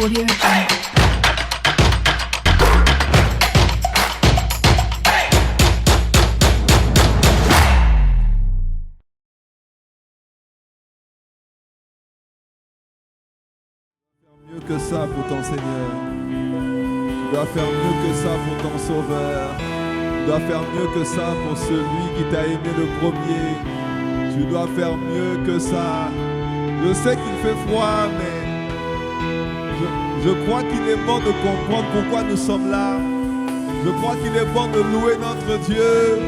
Audio Jungle. Mieux que ça pour ton Seigneur. Tu dois faire mieux que ça pour ton Sauveur. Tu dois faire mieux que ça pour celui qui t'a aimé le premier. Tu dois faire mieux que ça. Je sais qu'il fait froid, mais je crois qu'il est bon de comprendre pourquoi nous sommes là. Je crois qu'il est bon de louer notre Dieu.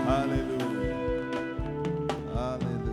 Alléluia. Alléluia.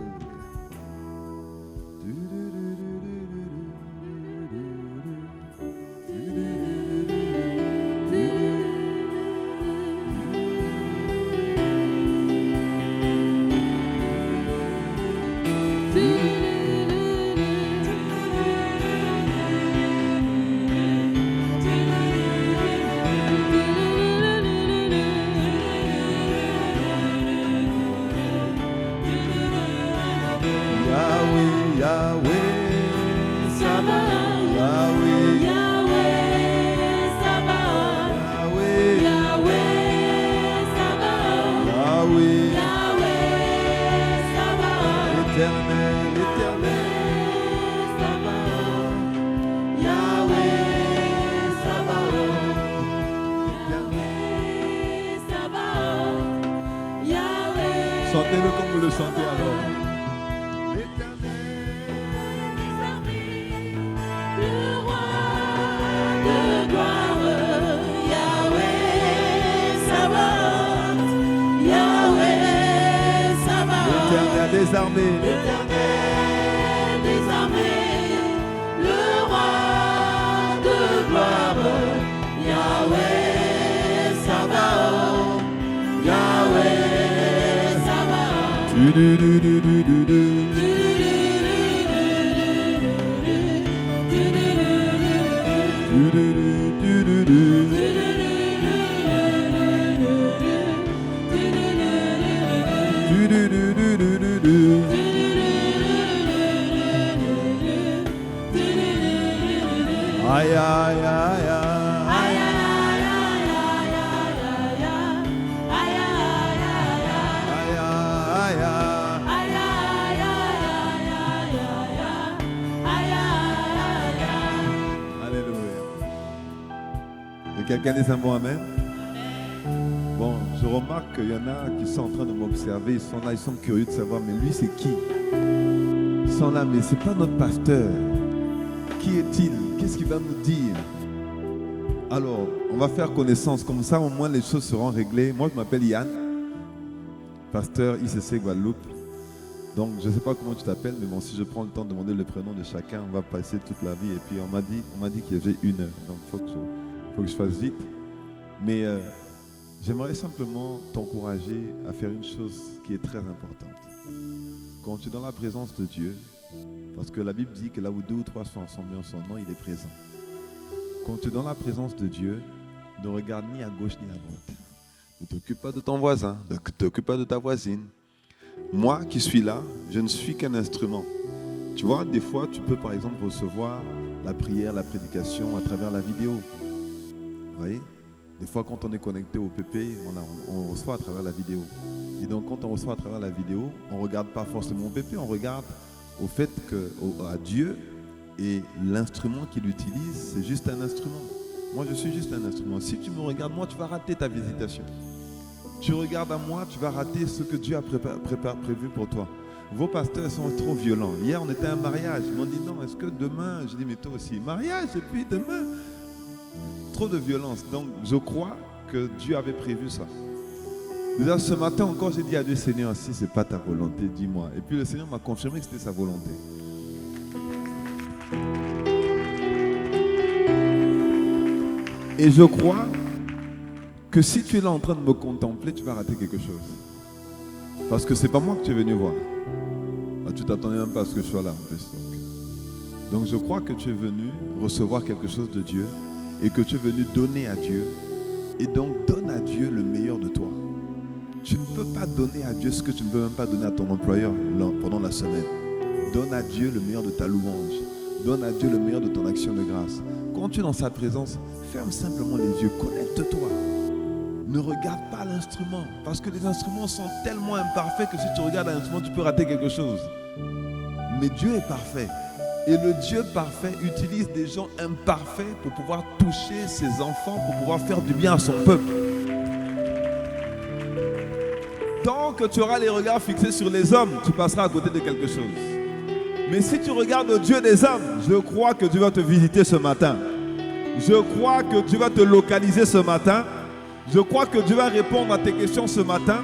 Chantez-le comme vous le chantez alors. L'éternel des armées. L'éternel des armées, le roi de gloire, Yahweh Sabaoth, Yahweh Sabaoth. Aïe, aïe, aïe, Alléluia. Et quelqu'un dit un mot amen? Bon, je remarque qu'il y en a qui sont en train de m'observer, ils sont là, ils sont curieux de savoir, mais lui c'est qui? Ils sont là, mais c'est pas notre pasteur. Qui est-il? Qu'est-ce qu'il va nous dire? Alors, on va faire connaissance, comme ça au moins les choses seront réglées. Moi je m'appelle Yann, pasteur ICC Guadeloupe. Donc je ne sais pas comment tu t'appelles, mais bon, si je prends le temps de demander le prénom de chacun, on va passer toute la vie. Et puis on m'a dit qu'il y avait 1 heure, donc il faut que je fasse vite. Mais j'aimerais simplement t'encourager à faire une chose qui est très importante. Quand tu es dans la présence de Dieu, parce que la Bible dit que là où 2 ou 3 sont ensemble en son nom, il est présent. Quand tu es dans la présence de Dieu, ne regarde ni à gauche ni à droite. Ne t'occupe pas de ton voisin, ne t'occupe pas de ta voisine. Moi qui suis là, je ne suis qu'un instrument. Tu vois, des fois, tu peux par exemple recevoir la prière, la prédication à travers la vidéo. Vous voyez? Des fois, quand on est connecté au PP, on reçoit à travers la vidéo. Et donc, quand on reçoit à travers la vidéo, on ne regarde pas forcément au PP, on regarde au fait à Dieu, et l'instrument qu'il utilise, c'est juste un instrument. Moi, je suis juste un instrument. Si tu me regardes, moi, tu vas rater ta visitation. Tu regardes à moi, tu vas rater ce que Dieu a prévu pour toi. Vos pasteurs sont trop violents. Hier, on était à un mariage. Ils m'ont dit non, est-ce que demain, je dis mais toi aussi, mariage et puis demain. Trop de violence. Donc, je crois que Dieu avait prévu ça. Déjà, ce matin encore, j'ai dit à Dieu, Seigneur, si ce n'est pas ta volonté, dis-moi. Et puis le Seigneur m'a confirmé que c'était sa volonté. Et je crois que si tu es là en train de me contempler, tu vas rater quelque chose. Parce que ce n'est pas moi que tu es venu voir. Ah, tu ne t'attendais même pas à ce que je sois là en plus. Donc je crois que tu es venu recevoir quelque chose de Dieu et que tu es venu donner à Dieu. Et donc donne à Dieu le meilleur de toi. Tu ne peux pas donner à Dieu ce que tu ne peux même pas donner à ton employeur pendant la semaine. Donne à Dieu le meilleur de ta louange. Donne à Dieu le meilleur de ton action de grâce. Quand tu es dans sa présence, ferme simplement les yeux, connecte-toi. Ne regarde pas l'instrument, parce que les instruments sont tellement imparfaits que si tu regardes un instrument, tu peux rater quelque chose. Mais Dieu est parfait. Et le Dieu parfait utilise des gens imparfaits pour pouvoir toucher ses enfants, pour pouvoir faire du bien à son peuple. Tant que tu auras les regards fixés sur les hommes, tu passeras à côté de quelque chose. Mais si tu regardes au Dieu des hommes, je crois que Dieu va te visiter ce matin. Je crois que Dieu va te localiser ce matin. Je crois que Dieu va répondre à tes questions ce matin.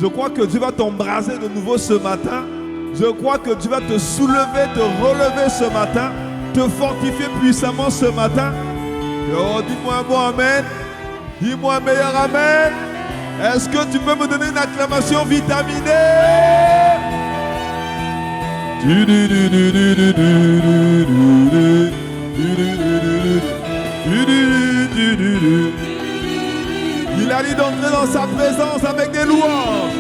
Je crois que Dieu va t'embraser de nouveau ce matin. Je crois que Dieu va te soulever, te relever ce matin, te fortifier puissamment ce matin. Oh, dis-moi un bon amen. Dis-moi un meilleur amen. Est-ce que tu peux me donner une acclamation vitaminée? Il a dit d'entrer dans sa présence avec des louanges.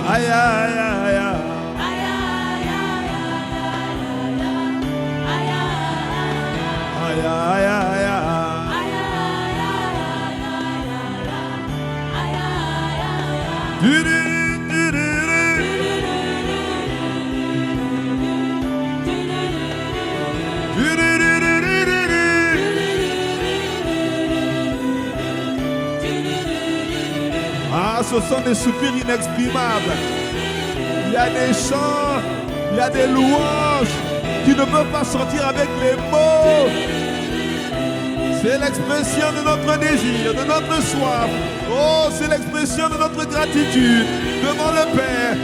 Aïe, aïe, aïe, aïe. Aïe, aïe, aïe, aïe. Ah, ce sont des soupirs inexprimables. Il y a des chants, il y a des louanges qui ne peuvent pas sortir avec les mots. C'est l'expression de notre désir, de notre soif. Oh, c'est l'expression de notre gratitude devant le Père.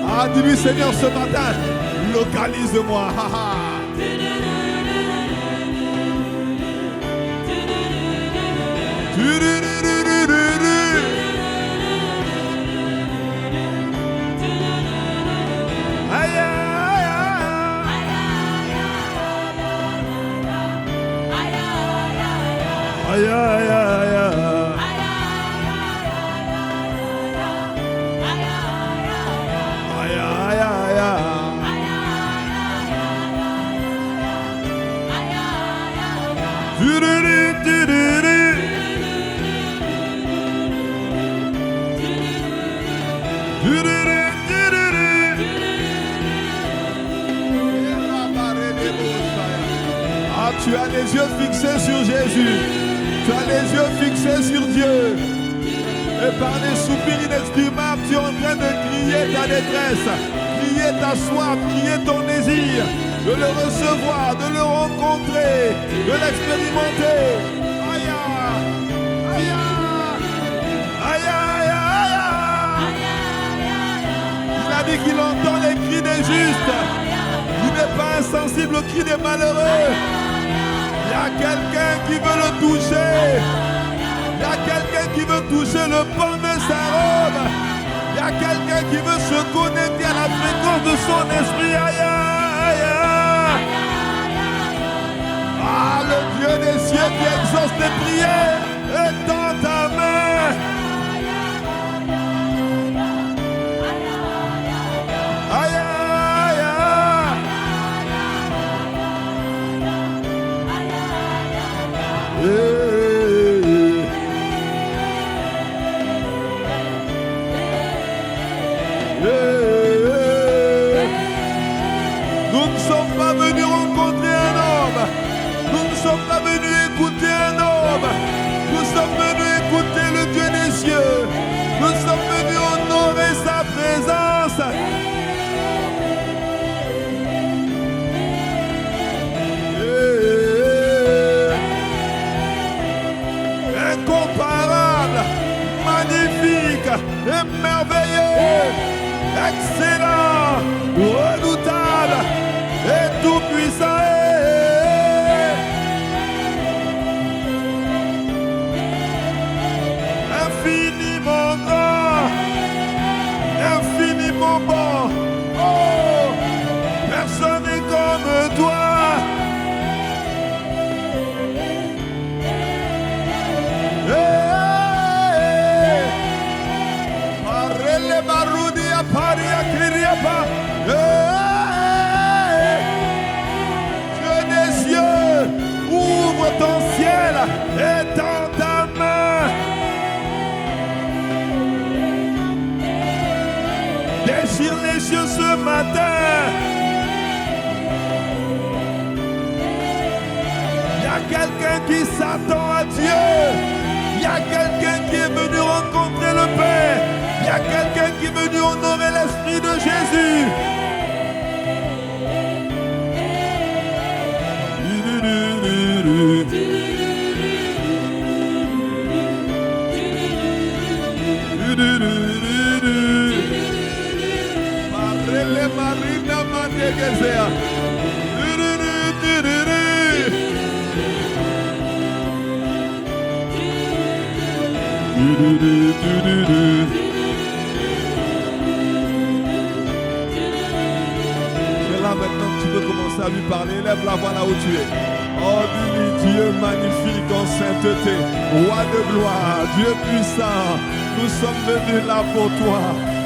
Ah, dis-lui, Seigneur, ce matin, localise-moi. Aïe, aïe, aïe, aïe. Aïe, aïe, aïe, aïe. Ah, tu as les yeux fixés sur Jésus. Tu as les yeux fixés sur Dieu. Et par des soupirs inexprimables, tu es en train de crier ta détresse, crier ta soif, crier ton désir, de le recevoir, de le rencontrer, de l'expérimenter. Aïe, aïe, aïe, aïe, aïe. Il a dit qu'il entend les cris des justes. Il n'est pas insensible aux cris des malheureux. Il y a quelqu'un qui veut le toucher. Il y a quelqu'un qui veut toucher le pan de sa robe. Il y a quelqu'un qui veut se connecter à la fréquence de son esprit. Aïe, aïe, aïe. Ah, le Dieu des cieux qui exauce tes prières étend ta main. Aïe, aïe. Nous ne sommes pas venus rencontrer un homme. Nous ne sommes pas venus écouter un homme. Nous sommes venus écouter le Dieu des cieux. Nous sommes venus honorer sa présence. Incomparable, magnifique, et merveilleux, excellent, redoutable et tout-puissant. Infiniment grand, infiniment bon. Oh, personne n'est comme Étends ta main. Déchire les cieux ce matin. Il y a quelqu'un qui s'attend à Dieu. Il y a quelqu'un qui est venu rencontrer le Père. Il y a quelqu'un qui est venu honorer l'Esprit de Jésus. Marina Mandegezea. C'est là maintenant que tu peux commencer à lui parler. Lève la voix là où tu es. Oh, dis-lui, Dieu magnifique en sainteté, roi de gloire, Dieu puissant, nous sommes venus là pour toi.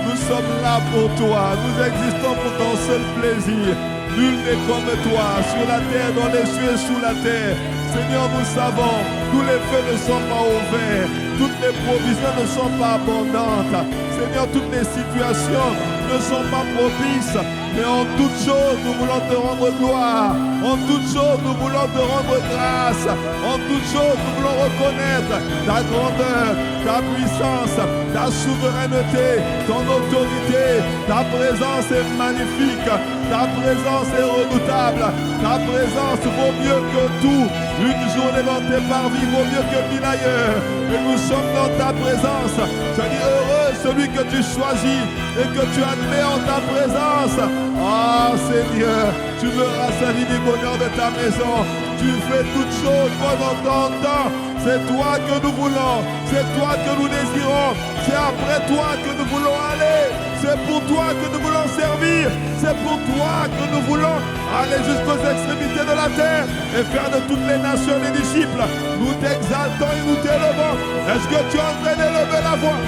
Nous sommes là pour toi. Nous existons pour ton seul plaisir. Nul n'est comme toi, sur la terre, dans les cieux et sous la terre. Seigneur, nous savons, tous les feux ne sont pas ouverts, toutes les provisions ne sont pas abondantes. Seigneur, toutes les situations ne sont pas propices. Mais en toutes choses, nous voulons te rendre gloire. En toutes choses, nous voulons te rendre grâce. En toutes choses, nous voulons reconnaître ta grandeur, ta puissance, ta souveraineté, ton autorité. Ta présence est magnifique. Ta présence est redoutable. Ta présence vaut mieux que tout. Une journée dans tes parvis vaut mieux que 1000 ailleurs. Et nous sommes dans ta présence. Je dis heureux celui que tu choisis et que tu admets en ta présence. Ah Seigneur, tu me rassasies du bonheur de ta maison. Tu fais toutes choses pendant ton temps. C'est toi que nous voulons. C'est toi que nous désirons. C'est après toi que nous voulons aller. C'est pour toi que nous voulons servir. C'est pour toi que nous voulons aller jusqu'aux extrémités de la terre et faire de toutes les nations les disciples. Nous t'exaltons et nous t'élevons. Est-ce que tu es en train d'élever la voix?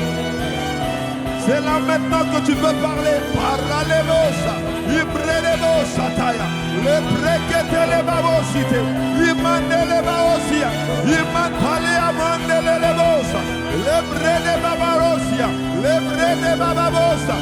C'est là maintenant que tu peux parler. Paralebosa, Ibrelebosa Taya, le brekete le babosite, Imandele baosia, Imantalia mandele lebosa, le brede babarosia, le brede bababosa.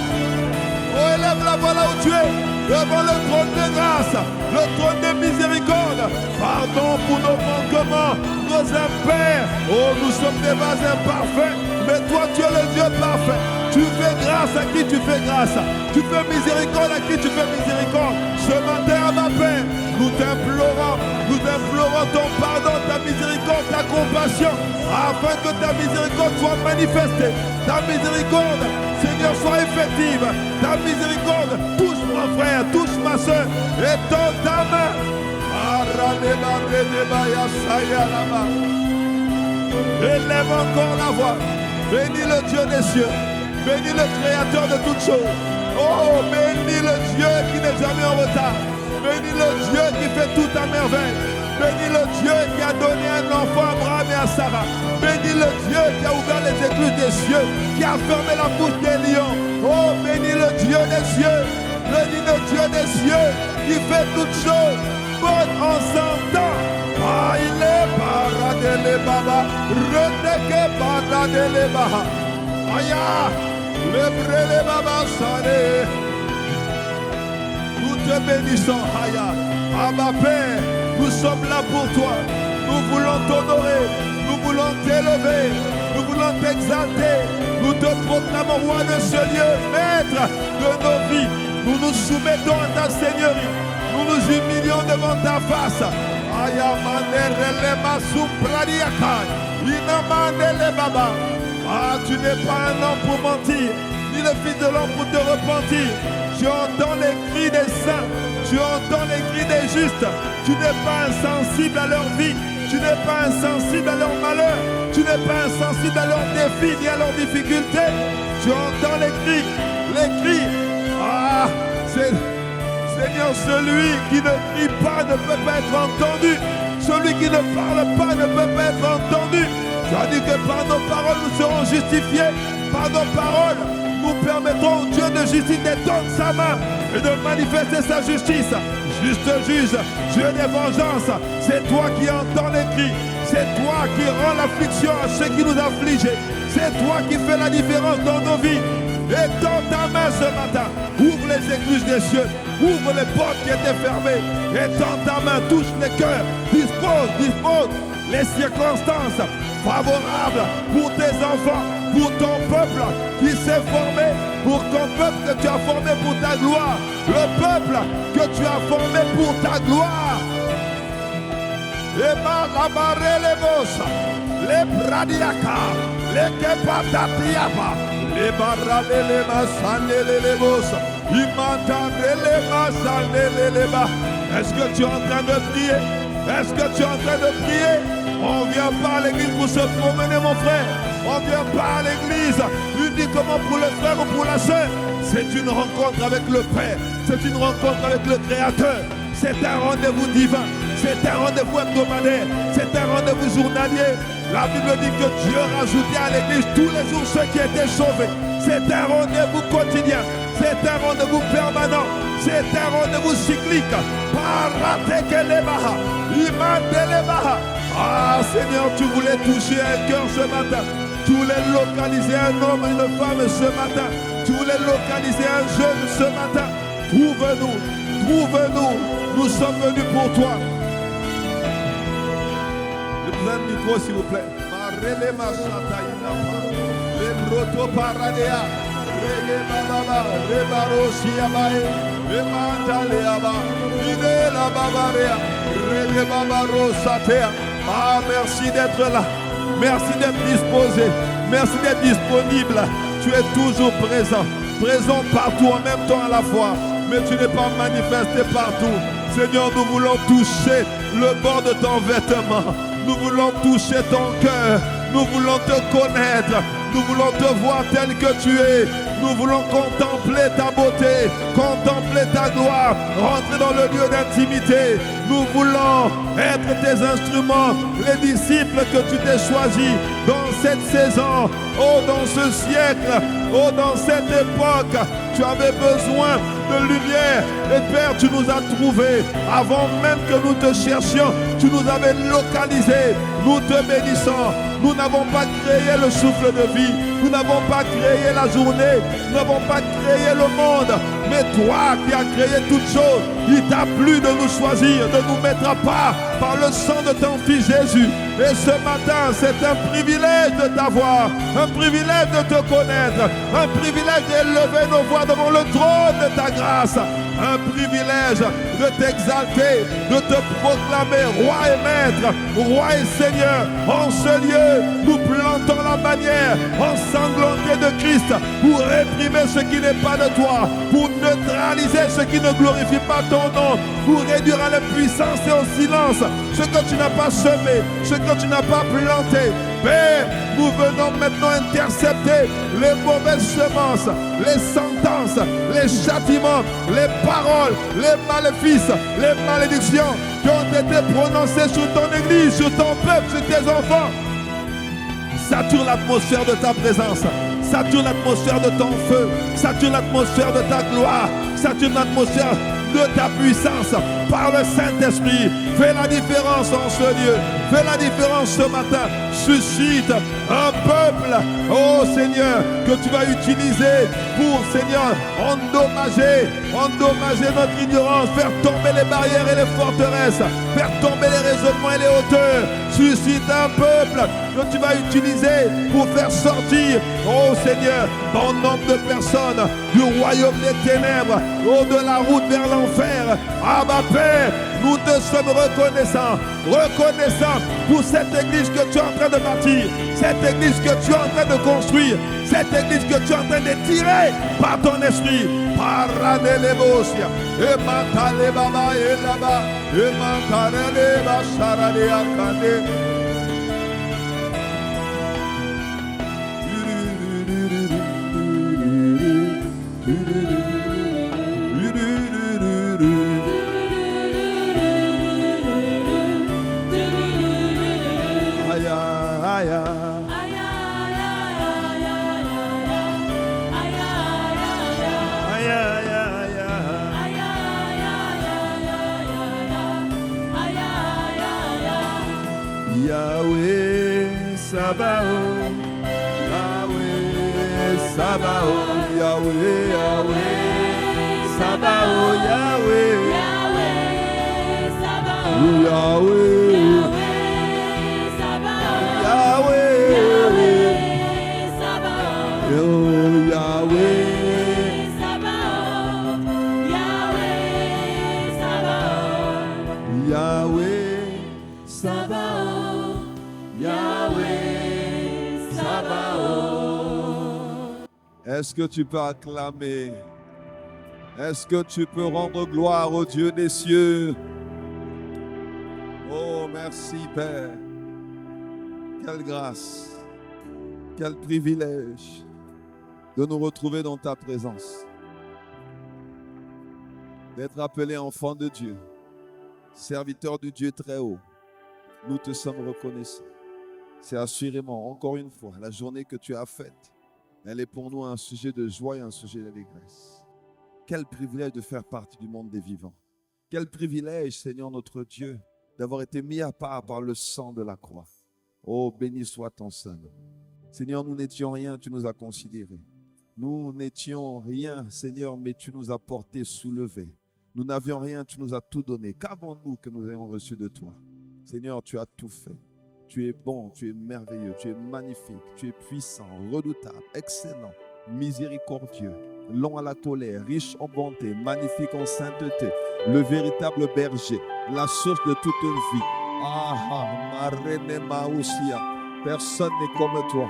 Oh, élève la voix là où tu es, devant le trône de grâce, le trône de miséricorde. Pardon pour nos manquements, nos impairs. Oh, nous sommes des vases imparfaits, mais toi tu es le Dieu parfait. Tu fais grâce à qui tu fais grâce. Tu fais miséricorde à qui tu fais miséricorde. Ce matin, ma Père, nous t'implorons ton pardon, ta miséricorde, ta compassion, afin que ta miséricorde soit manifestée. Ta miséricorde, Seigneur, soit effective. Ta miséricorde, touche mon frère, touche ma soeur, et donne ta main. Élève encore la voix. Bénis le Dieu des cieux. Bénis le Créateur de toutes choses. Oh, bénis le Dieu qui n'est jamais en retard. Bénis le Dieu qui fait tout à merveille. Bénis le Dieu qui a donné un enfant à Abraham et à Sarah. Bénis le Dieu qui a ouvert les écluses des cieux, qui a fermé la bouche des lions. Oh, bénis le Dieu des cieux. Bénis le Dieu des cieux qui fait toutes choses bonnes en son temps. Ah, il est paradele baba. Reteke paradele baba. Aya. Le brele baba sale. Nous te bénissons, Aya. Abba Père, nous sommes là pour toi. Nous voulons t'honorer. Nous voulons t'élever. Nous voulons t'exalter. Nous te proclamons roi de ce lieu, maître de nos vies. Nous nous soumettons à ta seigneurie. Nous nous humilions devant ta face. Aya manere masupradiakai. Inamandele baba. Ah, tu n'es pas un homme pour mentir, ni le fils de l'homme pour te repentir. Tu entends les cris des saints, tu entends les cris des justes. Tu n'es pas insensible à leur vie, tu n'es pas insensible à leur malheur, tu n'es pas insensible à leurs défis ni à leurs difficultés. Tu entends les cris. Ah, Seigneur, celui qui ne crie pas ne peut pas être entendu. Celui qui ne parle pas ne peut pas être entendu. Tu as dit que par nos paroles nous serons justifiés. Par nos paroles, nous permettrons au Dieu de justice d'étendre sa main et de manifester sa justice. Juste juge, Dieu des vengeances, c'est toi qui entends les cris. C'est toi qui rends l'affliction à ceux qui nous affligent. C'est toi qui fais la différence dans nos vies. Étends ta main ce matin. Ouvre les écluses des cieux. Ouvre les portes qui étaient fermées. Étends ta main, touche les cœurs. Dispose les circonstances favorables pour tes enfants, pour ton peuple qui s'est formé, pour ton peuple que tu as formé pour ta gloire. Le peuple que tu as formé pour ta gloire. Les bradiaka, les kepatatiapa, les barade les masane les bossa, imantare les masane les bas. Est-ce que tu es en train de prier? Est-ce que tu es en train de prier? On vient pas à l'église pour se promener, mon frère. On vient pas à l'église uniquement pour le frère ou pour la sœur. C'est une rencontre avec le Père. C'est une rencontre avec le Créateur. C'est un rendez-vous divin. C'est un rendez-vous hebdomadaire. C'est un rendez-vous journalier. La Bible dit que Dieu rajoutait à l'église tous les jours ceux qui étaient sauvés. C'est un rendez-vous quotidien. C'est un rendez-vous permanent. C'est un rendez-vous cyclique. Ah Seigneur, tu voulais toucher un cœur ce matin. Tu voulais localiser un homme et une femme ce matin. Tu voulais localiser un jeune ce matin. Trouve-nous. Trouve-nous. Nous sommes venus pour toi. Je vous donne le micro s'il vous plaît. Ah, merci d'être là. Merci d'être disposé. Merci d'être disponible. Tu es toujours présent. Présent partout en même temps à la fois. Mais tu n'es pas manifesté partout. Seigneur, nous voulons toucher le bord de ton vêtement. Nous voulons toucher ton cœur. Nous voulons te connaître. Nous voulons te voir tel que tu es. Nous voulons contempler ta beauté, contempler ta gloire, rentrer dans le lieu d'intimité. Nous voulons être tes instruments, les disciples que tu t'es choisis dans cette saison, oh dans ce siècle, oh dans cette époque. Tu avais besoin de lumière et Père, tu nous as trouvés. Avant même que nous te cherchions, tu nous avais localisés. Nous te bénissons. Nous n'avons pas créé le souffle de vie. Nous n'avons pas créé la journée. Nous n'avons pas créé le monde. Mais toi qui as créé toutes choses, il t'a plu de nous choisir, de nous mettre à part par le sang de ton Fils Jésus. Et ce matin, c'est un privilège de t'avoir, un privilège de te connaître, un privilège d'élever nos voix devant le trône de ta grâce, un privilège de t'exalter, de te proclamer roi et maître, roi et Seigneur. En ce lieu, nous plantons la bannière ensanglantée de Christ pour réprimer ce qui n'est pas de toi, pour neutraliser ce qui ne glorifie pas ton nom, pour réduire à l'impuissance et au silence ce que tu n'as pas semé, ce que tu n'as pas planté. Père, nous venons maintenant intercepter les mauvaises semences, les sentences, les châtiments, les paroles, les maléfices, les malédictions qui ont été prononcées sur ton église, sur ton peuple, sur tes enfants. Sature l'atmosphère de ta présence. Sature l'atmosphère de ton feu. Sature l'atmosphère de ta gloire. Sature l'atmosphère de ta puissance par le Saint-Esprit. Fais la différence en ce lieu. Fais la différence ce matin. Suscite un peuple, oh Seigneur, que tu vas utiliser pour, Seigneur, endommager notre ignorance, faire tomber les barrières et les forteresses, faire tomber les raisonnements et les hauteurs. Suscite un peuple que tu vas utiliser pour faire sortir, oh Seigneur, bon nombre de personnes du royaume des ténèbres, oh, de la route vers l'enfer. Abba Père, nous te sommes reconnaissants pour cette église que tu es en train de bâtir, cette église que tu es en train de construire, cette église que tu es en train d'étirer par ton esprit. Paranelebosia, et mantale baba et là-bas, et mantale basharade akane. Yahweh, Sabaoth, Yahweh, Sabaoth, Yahweh, Yahweh, Sabaoth, Yahweh, Yahweh, Est-ce que tu peux acclamer? Est-ce que tu peux rendre gloire au Dieu des cieux? Oh, merci Père. Quelle grâce, quel privilège de nous retrouver dans ta présence. D'être appelé enfant de Dieu, serviteur du Dieu très haut. Nous te sommes reconnaissants. C'est assurément, encore une fois, la journée que tu as faite. Elle est pour nous un sujet de joie et un sujet d'allégresse. Quel privilège de faire partie du monde des vivants. Quel privilège, Seigneur notre Dieu, d'avoir été mis à part par le sang de la croix. Oh, béni soit ton Saint-Nom. Seigneur, nous n'étions rien, tu nous as considérés. Nous n'étions rien, Seigneur, mais tu nous as portés soulevés. Nous n'avions rien, tu nous as tout donné. Qu'avons-nous que nous ayons reçu de toi? Seigneur, tu as tout fait. Tu es bon, tu es merveilleux, tu es magnifique, tu es puissant, redoutable, excellent, miséricordieux, long à la colère, riche en bonté, magnifique en sainteté, le véritable berger, la source de toute vie. Personne n'est comme toi.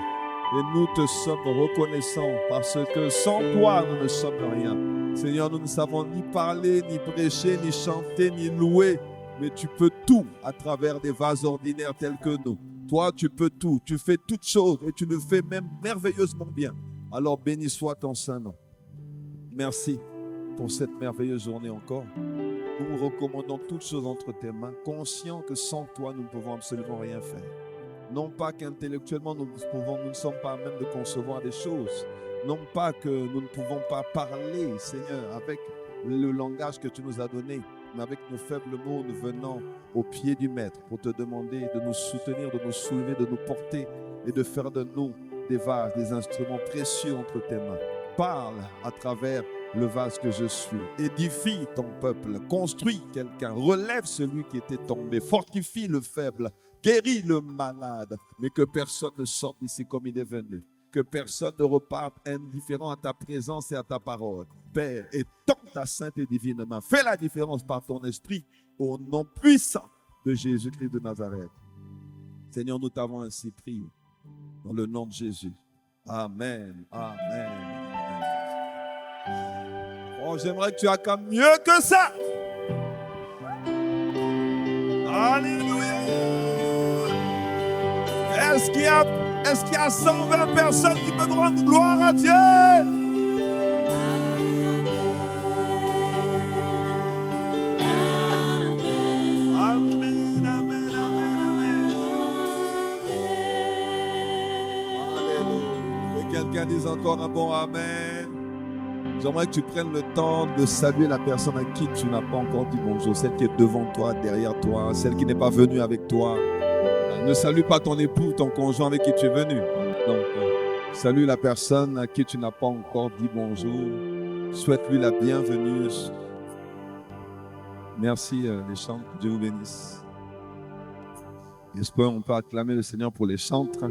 Et nous te sommes reconnaissants parce que sans toi, nous ne sommes rien. Seigneur, nous ne savons ni parler, ni prêcher, ni chanter, ni louer. Mais tu peux tout à travers des vases ordinaires tels que nous. Toi, tu peux tout. Tu fais toutes choses et tu le fais même merveilleusement bien. Alors béni soit ton Saint-Nom. Merci pour cette merveilleuse journée encore. Nous recommandons toutes choses entre tes mains, conscients que sans toi, nous ne pouvons absolument rien faire. Non pas qu'intellectuellement, nous ne sommes pas à même de concevoir des choses. Non pas que nous ne pouvons pas parler, Seigneur, avec le langage que tu nous as donné. Mais avec nos faibles mots, nous venons au pied du Maître pour te demander de nous soutenir, de nous soulever, de nous porter et de faire de nous des vases, des instruments précieux entre tes mains. Parle à travers le vase que je suis. Édifie ton peuple, construis quelqu'un, relève celui qui était tombé, fortifie le faible, guéris le malade, mais que personne ne sorte d'ici comme il est venu. Que personne ne reparte indifférent à ta présence et à ta parole. Père, étends ta sainte et divine main. Fais la différence par ton esprit au nom puissant de Jésus-Christ de Nazareth. Seigneur, nous t'avons ainsi prié dans le nom de Jésus. Amen. Amen. Oh, j'aimerais que tu acclames mieux que ça. Alléluia. Est-ce qu'il y a 120 personnes qui peuvent rendre gloire à Dieu? Amen, amen, amen, amen. Alléluia. Que quelqu'un dise encore un bon amen. J'aimerais que tu prennes le temps de saluer la personne à qui tu n'as pas encore dit bonjour, celle qui est devant toi, derrière toi, celle qui n'est pas venue avec toi. Ne salue pas ton époux, ton conjoint avec qui tu es venu. Donc, salue la personne à qui tu n'as pas encore dit bonjour. Souhaite-lui la bienvenue. Merci les chantres. Dieu vous bénisse. J'espère qu'on peut acclamer le Seigneur pour les chantres.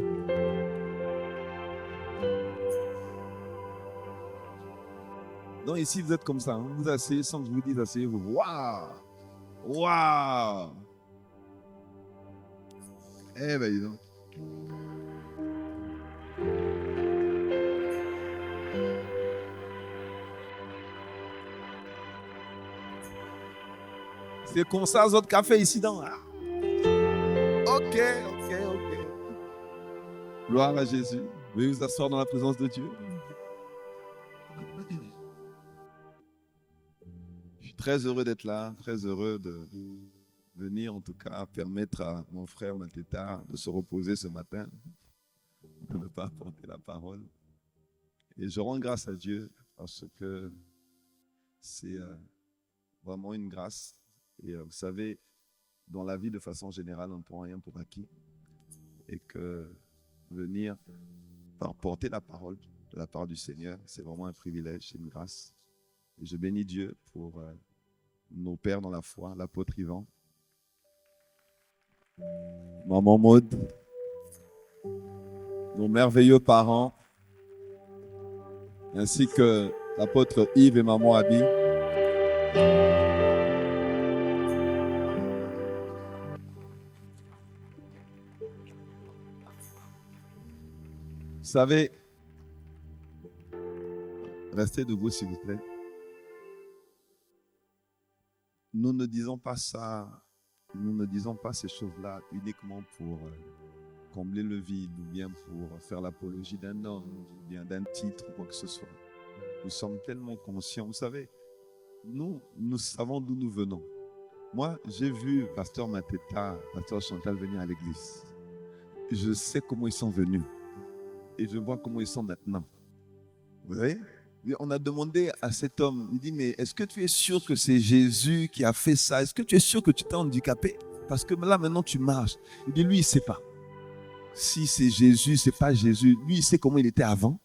Donc ici, vous êtes comme ça. Hein? Vous asseyez sans que je vous dise asseyez-vous. Waouh! Waouh! Eh ben, dis donc. C'est comme ça, les autres cafés ici dans. Ah. Ok. Gloire à Jésus. Veuillez vous asseoir dans la présence de Dieu. Je suis très heureux d'être là, très heureux de venir en tout cas permettre à mon frère Mateta de se reposer ce matin, de ne pas apporter la parole. Et je rends grâce à Dieu parce que c'est vraiment une grâce. Et vous savez, dans la vie de façon générale, on ne prend rien pour acquis. Et que venir porter la parole de la part du Seigneur. C'est vraiment un privilège, c'est une grâce. Et je bénis Dieu pour nos pères dans la foi, l'apôtre Yvan, maman Maud, nos merveilleux parents, ainsi que l'apôtre Yves et maman Abby. Vous savez, restez debout s'il vous plaît. Nous ne disons pas ça, nous ne disons pas ces choses-là uniquement pour combler le vide ou bien pour faire l'apologie d'un homme ou bien d'un titre ou quoi que ce soit. Nous sommes tellement conscients. Vous savez, nous savons d'où nous venons. Moi, j'ai vu Pasteur Mateta, Pasteur Chantal venir à l'église. Je sais comment ils sont venus. Et je vois comment ils sont maintenant. Vous voyez? On a demandé à cet homme, il dit, mais est-ce que tu es sûr que c'est Jésus qui a fait ça? Est-ce que tu es sûr que tu t'es handicapé? Parce que là, maintenant, tu marches. Il dit, lui, il ne sait pas. Si c'est Jésus, ce n'est pas Jésus. Lui, il sait comment il était avant.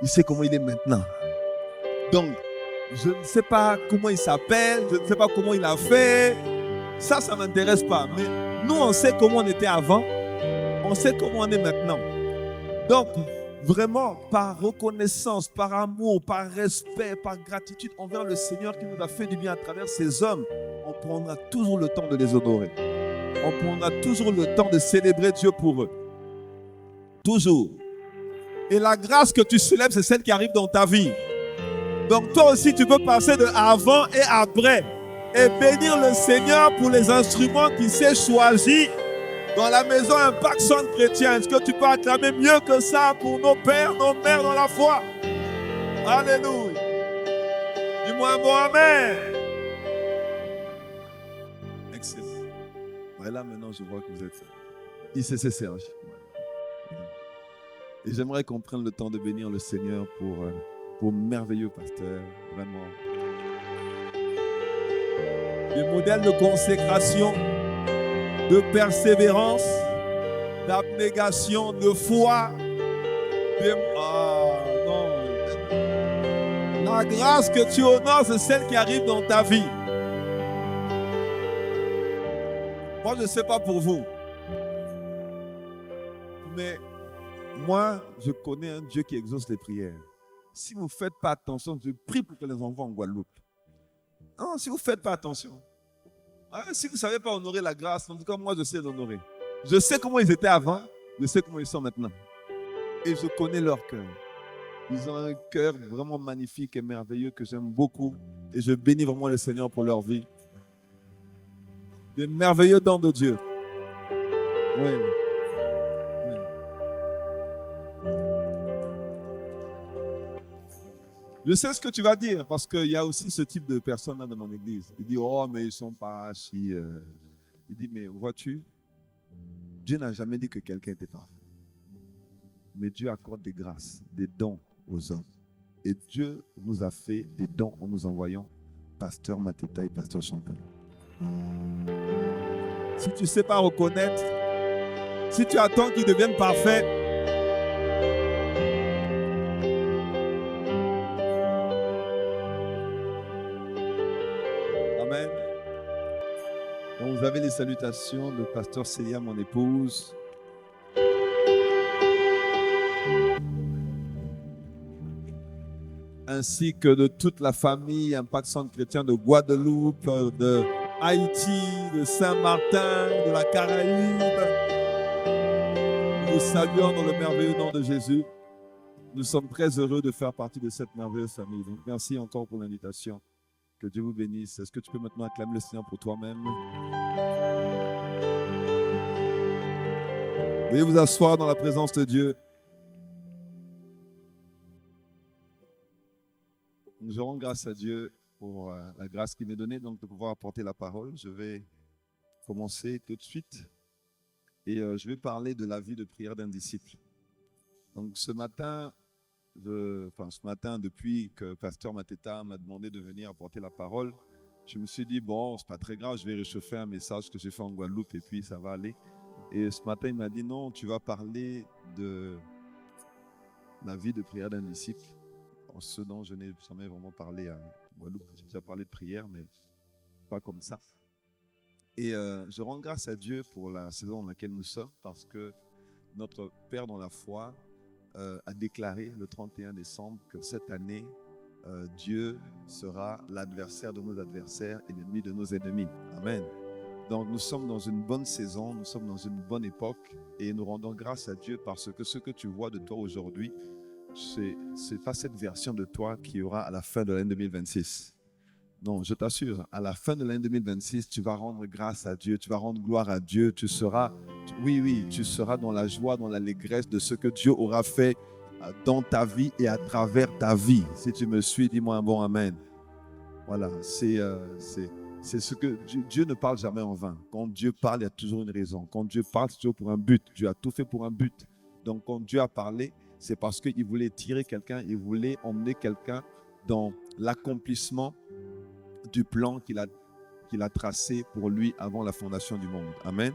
Il sait comment il est maintenant. Donc, je ne sais pas comment il s'appelle. Je ne sais pas comment il a fait. Ça ne m'intéresse pas. Mais nous, on sait comment on était avant. On sait comment on est maintenant. Donc, vraiment, par reconnaissance, par amour, par respect, par gratitude envers le Seigneur qui nous a fait du bien à travers ces hommes, on prendra toujours le temps de les honorer. On prendra toujours le temps de célébrer Dieu pour eux. Toujours. Et la grâce que tu célèbres, c'est celle qui arrive dans ta vie. Donc toi aussi, tu peux passer de avant et après et bénir le Seigneur pour les instruments qu'il s'est choisis dans la maison Impact Centre Chrétien. Est-ce que tu peux acclamer mieux que ça pour nos pères, nos mères dans la foi? Alléluia. Dis-moi un bon amen. Excellent. Et là, maintenant, je vois que vous êtes ICC Serge. Et j'aimerais qu'on prenne le temps de bénir le Seigneur pour merveilleux pasteur. Vraiment. Des modèles de consécration, de persévérance, d'abnégation, de foi. La grâce que tu honores, c'est celle qui arrive dans ta vie. Moi, je ne sais pas pour vous. Mais moi, je connais un Dieu qui exauce les prières. Si vous ne faites pas attention, je prie pour que les enfants en Guadeloupe. Non, si vous ne faites pas attention. Si vous ne savez pas honorer la grâce, en tout cas, moi, je sais l'honorer. Je sais comment ils étaient avant, je sais comment ils sont maintenant. Et je connais leur cœur. Ils ont un cœur vraiment magnifique et merveilleux que j'aime beaucoup. Et je bénis vraiment le Seigneur pour leur vie. Des merveilleux dons de Dieu. Oui. Je sais ce que tu vas dire, parce qu'il y a aussi ce type de personnes là dans mon église. Il dit, oh, mais ils ne sont pas si... Il dit, mais vois-tu, Dieu n'a jamais dit que quelqu'un était parfait. Mais Dieu accorde des grâces, des dons aux hommes. Et Dieu nous a fait des dons en nous envoyant Pasteur Mateta et Pasteur Chantal. Si tu ne sais pas reconnaître, si tu attends qu'ils deviennent parfaits, amen. Donc, vous avez les salutations de Pasteur Célia, mon épouse. Ainsi que de toute la famille Impact Centre Chrétien de Guadeloupe, de Haïti, de Saint-Martin, de la Caraïbe. Nous saluons dans le merveilleux nom de Jésus. Nous sommes très heureux de faire partie de cette merveilleuse famille. Donc, merci encore pour l'invitation. Que Dieu vous bénisse. Est-ce que tu peux maintenant acclamer le Seigneur pour toi-même? Veuillez vous asseoir dans la présence de Dieu. Nous aurons grâce à Dieu pour la grâce qu'il m'est donnée donc de pouvoir apporter la parole. Je vais commencer tout de suite et je vais parler de la vie de prière d'un disciple. Donc ce matin, depuis que Pasteur Mateta m'a demandé de venir apporter la parole, je me suis dit, bon, c'est pas très grave, je vais réchauffer un message que j'ai fait en Guadeloupe et puis ça va aller. Et ce matin, il m'a dit non, tu vas parler de la vie de prière d'un disciple. Ce dont je n'ai jamais vraiment parlé à Guadeloupe. J'ai déjà parlé de prière, mais pas comme ça. Et je rends grâce à Dieu pour la saison dans laquelle nous sommes, parce que notre Père dans la foi a déclaré le 31 décembre que cette année, Dieu sera l'adversaire de nos adversaires et l'ennemi de nos ennemis. Amen. Donc nous sommes dans une bonne saison, nous sommes dans une bonne époque et nous rendons grâce à Dieu parce que ce que tu vois de toi aujourd'hui, c'est pas cette version de toi qui aura à la fin de l'année 2026. Non, je t'assure, à la fin de l'année 2026, tu vas rendre grâce à Dieu, tu vas rendre gloire à Dieu, tu seras dans la joie, dans l'allégresse de ce que Dieu aura fait dans ta vie et à travers ta vie. Si tu me suis, dis-moi un bon amen. Voilà, c'est ce que Dieu ne parle jamais en vain. Quand Dieu parle, il y a toujours une raison. Quand Dieu parle, c'est toujours pour un but. Dieu a tout fait pour un but. Donc quand Dieu a parlé, c'est parce qu'il voulait tirer quelqu'un, il voulait emmener quelqu'un dans l'accomplissement du plan qu'il a tracé pour lui avant la fondation du monde. Amen.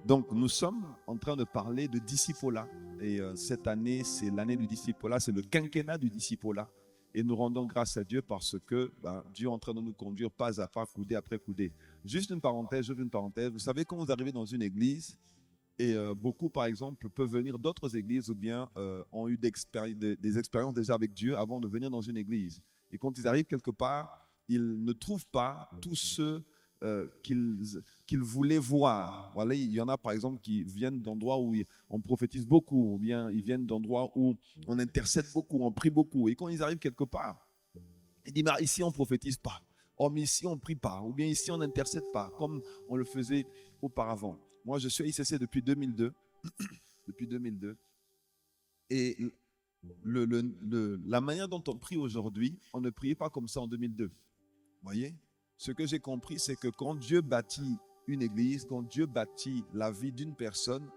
Donc nous sommes en train de parler de discipolat. Et cette année, c'est l'année du discipolat, c'est le quinquennat du discipolat. Et nous rendons grâce à Dieu parce que Dieu est en train de nous conduire pas à pas, coudée après coudée. Juste une parenthèse, vous savez, quand vous arrivez dans une église, et beaucoup, par exemple, peuvent venir d'autres églises ou bien ont eu des expériences déjà avec Dieu avant de venir dans une église. Et quand ils arrivent quelque part, ils ne trouvent pas tous ceux qu'ils voulaient voir. Voilà, il y en a, par exemple, qui viennent d'endroits où on prophétise beaucoup, ou bien ils viennent d'endroits où on intercède beaucoup, on prie beaucoup. Et quand ils arrivent quelque part, ils disent, mais ici, on ne prophétise pas. Oh, mais ici, on ne prie pas. Ou bien ici, on n'intercède pas, comme on le faisait auparavant. Moi, je suis à ICC depuis 2002. Depuis 2002. Et la manière dont on prie aujourd'hui, on ne priait pas comme ça en 2002. Vous voyez? Ce que j'ai compris, c'est que quand Dieu bâtit une église, quand Dieu bâtit la vie d'une personne,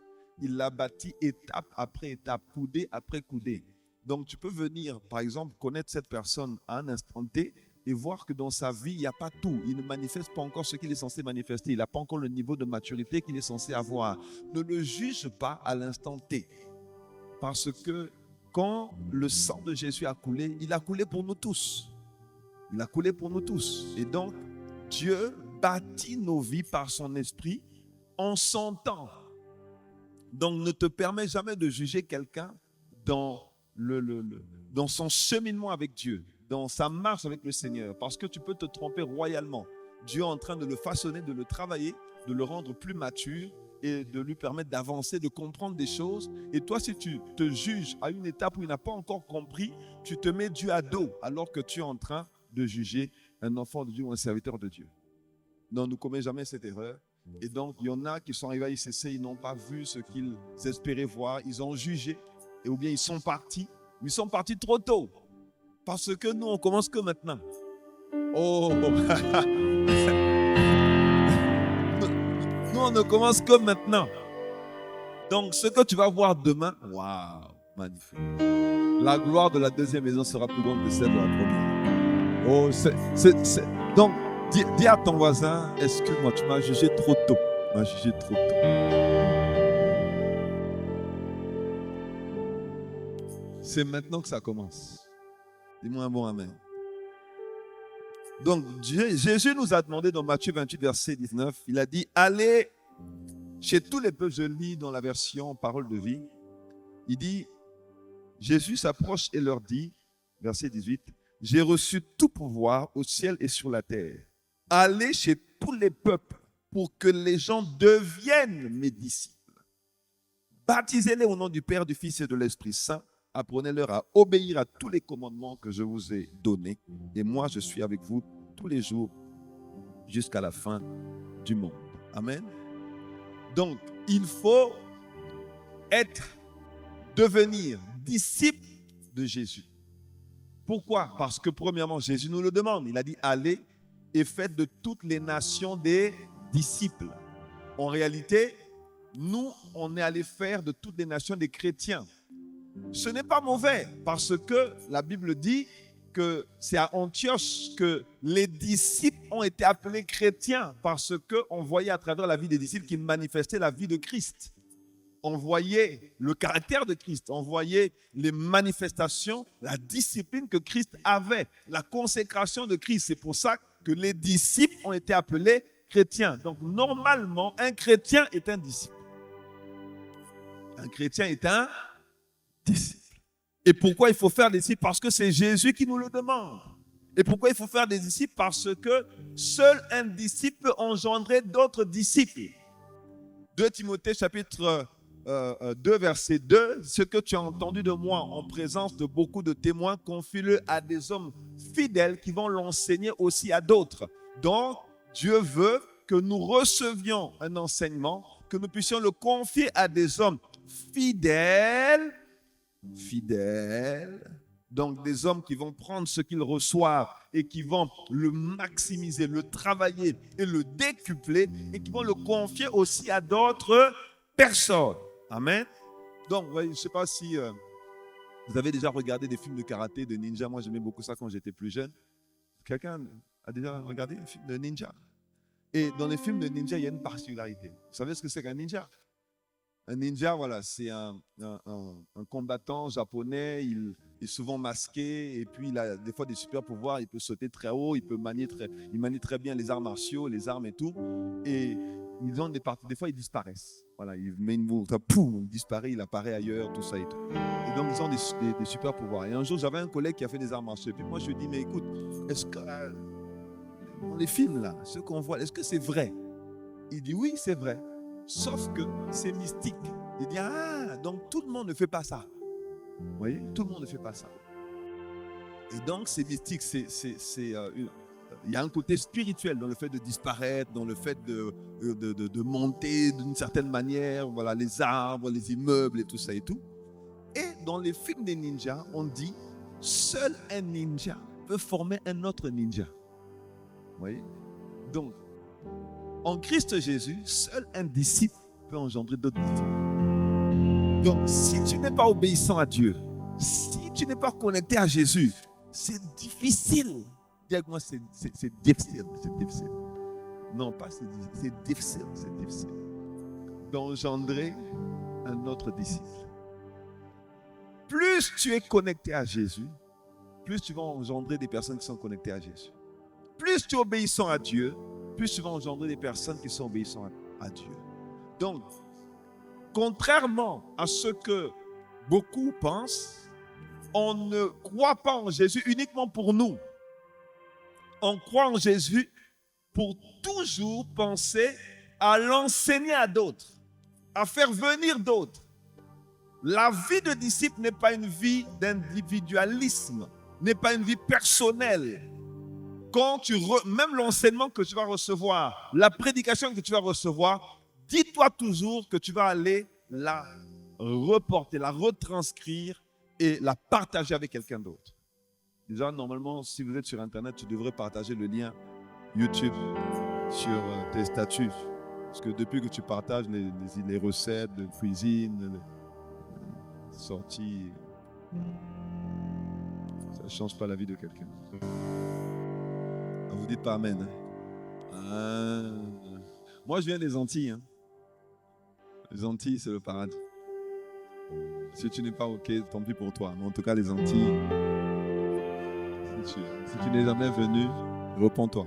il la bâtit étape après étape, coudée après coudée. Donc, tu peux venir, par exemple, connaître cette personne à un instant T et voir que dans sa vie, il n'y a pas tout. Il ne manifeste pas encore ce qu'il est censé manifester. Il n'a pas encore le niveau de maturité qu'il est censé avoir. Ne le juge pas à l'instant T. Parce que quand le sang de Jésus a coulé, il a coulé pour nous tous. Il a coulé pour nous tous. Et donc, Dieu bâtit nos vies par son esprit en son temps. Donc, ne te permets jamais de juger quelqu'un dans son cheminement avec Dieu, dans sa marche avec le Seigneur, parce que tu peux te tromper royalement. Dieu est en train de le façonner, de le travailler, de le rendre plus mature et de lui permettre d'avancer, de comprendre des choses. Et toi, si tu te juges à une étape où il n'a pas encore compris, tu te mets Dieu à dos alors que tu es en train de juger un enfant de Dieu ou un serviteur de Dieu. Non, ne commets jamais cette erreur. Et donc, il y en a qui sont arrivés à ICC, ils n'ont pas vu ce qu'ils espéraient voir, ils ont jugé, et ou bien ils sont partis, mais ils sont partis trop tôt. Parce que nous, on commence que maintenant. Oh! Nous, on ne commence que maintenant. Donc, ce que tu vas voir demain, waouh, magnifique. La gloire de la deuxième maison sera plus grande que celle de la première. Oh, donc, dis à ton voisin, excuse-moi, tu m'as jugé trop tôt. Tu m'as jugé trop tôt. C'est maintenant que ça commence. Dis-moi un bon amen. Donc, Jésus nous a demandé dans Matthieu 28, verset 19, il a dit, allez chez tous les peuples, je lis dans la version Parole de vie, il dit, Jésus s'approche et leur dit, verset 18, j'ai reçu tout pouvoir au ciel et sur la terre. Allez chez tous les peuples pour que les gens deviennent mes disciples. Baptisez-les au nom du Père, du Fils et de l'Esprit Saint. Apprenez-leur à obéir à tous les commandements que je vous ai donnés. Et moi, je suis avec vous tous les jours jusqu'à la fin du monde. Amen. Donc, il faut devenir disciple de Jésus. Pourquoi? Parce que premièrement, Jésus nous le demande. Il a dit, allez et faites de toutes les nations des disciples. En réalité, nous, on est allé faire de toutes les nations des chrétiens. Ce n'est pas mauvais parce que la Bible dit que c'est à Antioche que les disciples ont été appelés chrétiens parce qu'on voyait à travers la vie des disciples qu'ils manifestaient la vie de Christ. On voyait le caractère de Christ, on voyait les manifestations, la discipline que Christ avait, la consécration de Christ. C'est pour ça que les disciples ont été appelés chrétiens. Donc normalement, un chrétien est un disciple. Un chrétien est un disciple. Et pourquoi il faut faire des disciples? Parce que c'est Jésus qui nous le demande. Et pourquoi il faut faire des disciples? Parce que seul un disciple peut engendrer d'autres disciples. 2 Timothée chapitre 2 verset 2, ce que tu as entendu de moi en présence de beaucoup de témoins, confie-le à des hommes fidèles qui vont l'enseigner aussi à d'autres. Donc, Dieu veut que nous recevions un enseignement, que nous puissions le confier à des hommes fidèles, donc des hommes qui vont prendre ce qu'ils reçoivent et qui vont le maximiser, le travailler et le décupler et qui vont le confier aussi à d'autres personnes. Amen. Donc, je ne sais pas si vous avez déjà regardé des films de karaté, de ninja. Moi, j'aimais beaucoup ça quand j'étais plus jeune. Quelqu'un a déjà regardé un film de ninja? Et dans les films de ninja, il y a une particularité. Vous savez ce que c'est qu'un ninja? Un ninja, voilà, c'est un combattant japonais. Il est souvent masqué et puis il a des fois des super pouvoirs. Il peut sauter très haut, il manie très bien les arts martiaux, les armes et tout. Et ils ont des fois ils disparaissent. Voilà, il met une bourre, poum, il disparaît, il apparaît ailleurs, tout ça et tout. Et donc ils ont des super pouvoirs. Et un jour, j'avais un collègue qui a fait des arts martiaux. Et puis moi, je lui ai dit, mais écoute, est-ce que dans les films là, ce qu'on voit, est-ce que c'est vrai? Il dit oui, c'est vrai. Sauf que c'est mystique. Il dit, ah, donc tout le monde ne fait pas ça. Vous voyez, tout le monde ne fait pas ça. Et donc c'est mystique, il y a un côté spirituel dans le fait de disparaître, dans le fait de monter d'une certaine manière, voilà, les arbres, les immeubles et tout ça et tout. Et dans les films des ninjas, on dit, seul un ninja peut former un autre ninja. Vous voyez? Donc, en Christ Jésus, seul un disciple peut engendrer d'autres disciples. Donc, si tu n'es pas obéissant à Dieu, si tu n'es pas connecté à Jésus, c'est difficile. Dis avec moi, c'est difficile. Non, pas c'est difficile. D'engendrer un autre disciple. Plus tu es connecté à Jésus, plus tu vas engendrer des personnes qui sont connectées à Jésus. Plus tu es obéissant à Dieu, plus tu vas engendrer des personnes qui sont obéissantes à Dieu. Donc, contrairement à ce que beaucoup pensent, on ne croit pas en Jésus uniquement pour nous. On croit en Jésus pour toujours penser à l'enseigner à d'autres, à faire venir d'autres. La vie de disciple n'est pas une vie d'individualisme, n'est pas une vie personnelle. Quand même l'enseignement que tu vas recevoir, la prédication que tu vas recevoir, dis-toi toujours que tu vas aller la reporter, la retranscrire et la partager avec quelqu'un d'autre. Déjà, normalement, si vous êtes sur Internet, tu devrais partager le lien YouTube sur tes statuts. Parce que depuis que tu partages les recettes de cuisine, les sorties, ça ne change pas la vie de quelqu'un. Vous dites pas Amen. Moi, je viens des Antilles. Les Antilles, c'est le paradis. Si tu n'es pas OK, tant pis pour toi. Mais en tout cas, les Antilles, si tu n'es jamais venu, repens-toi.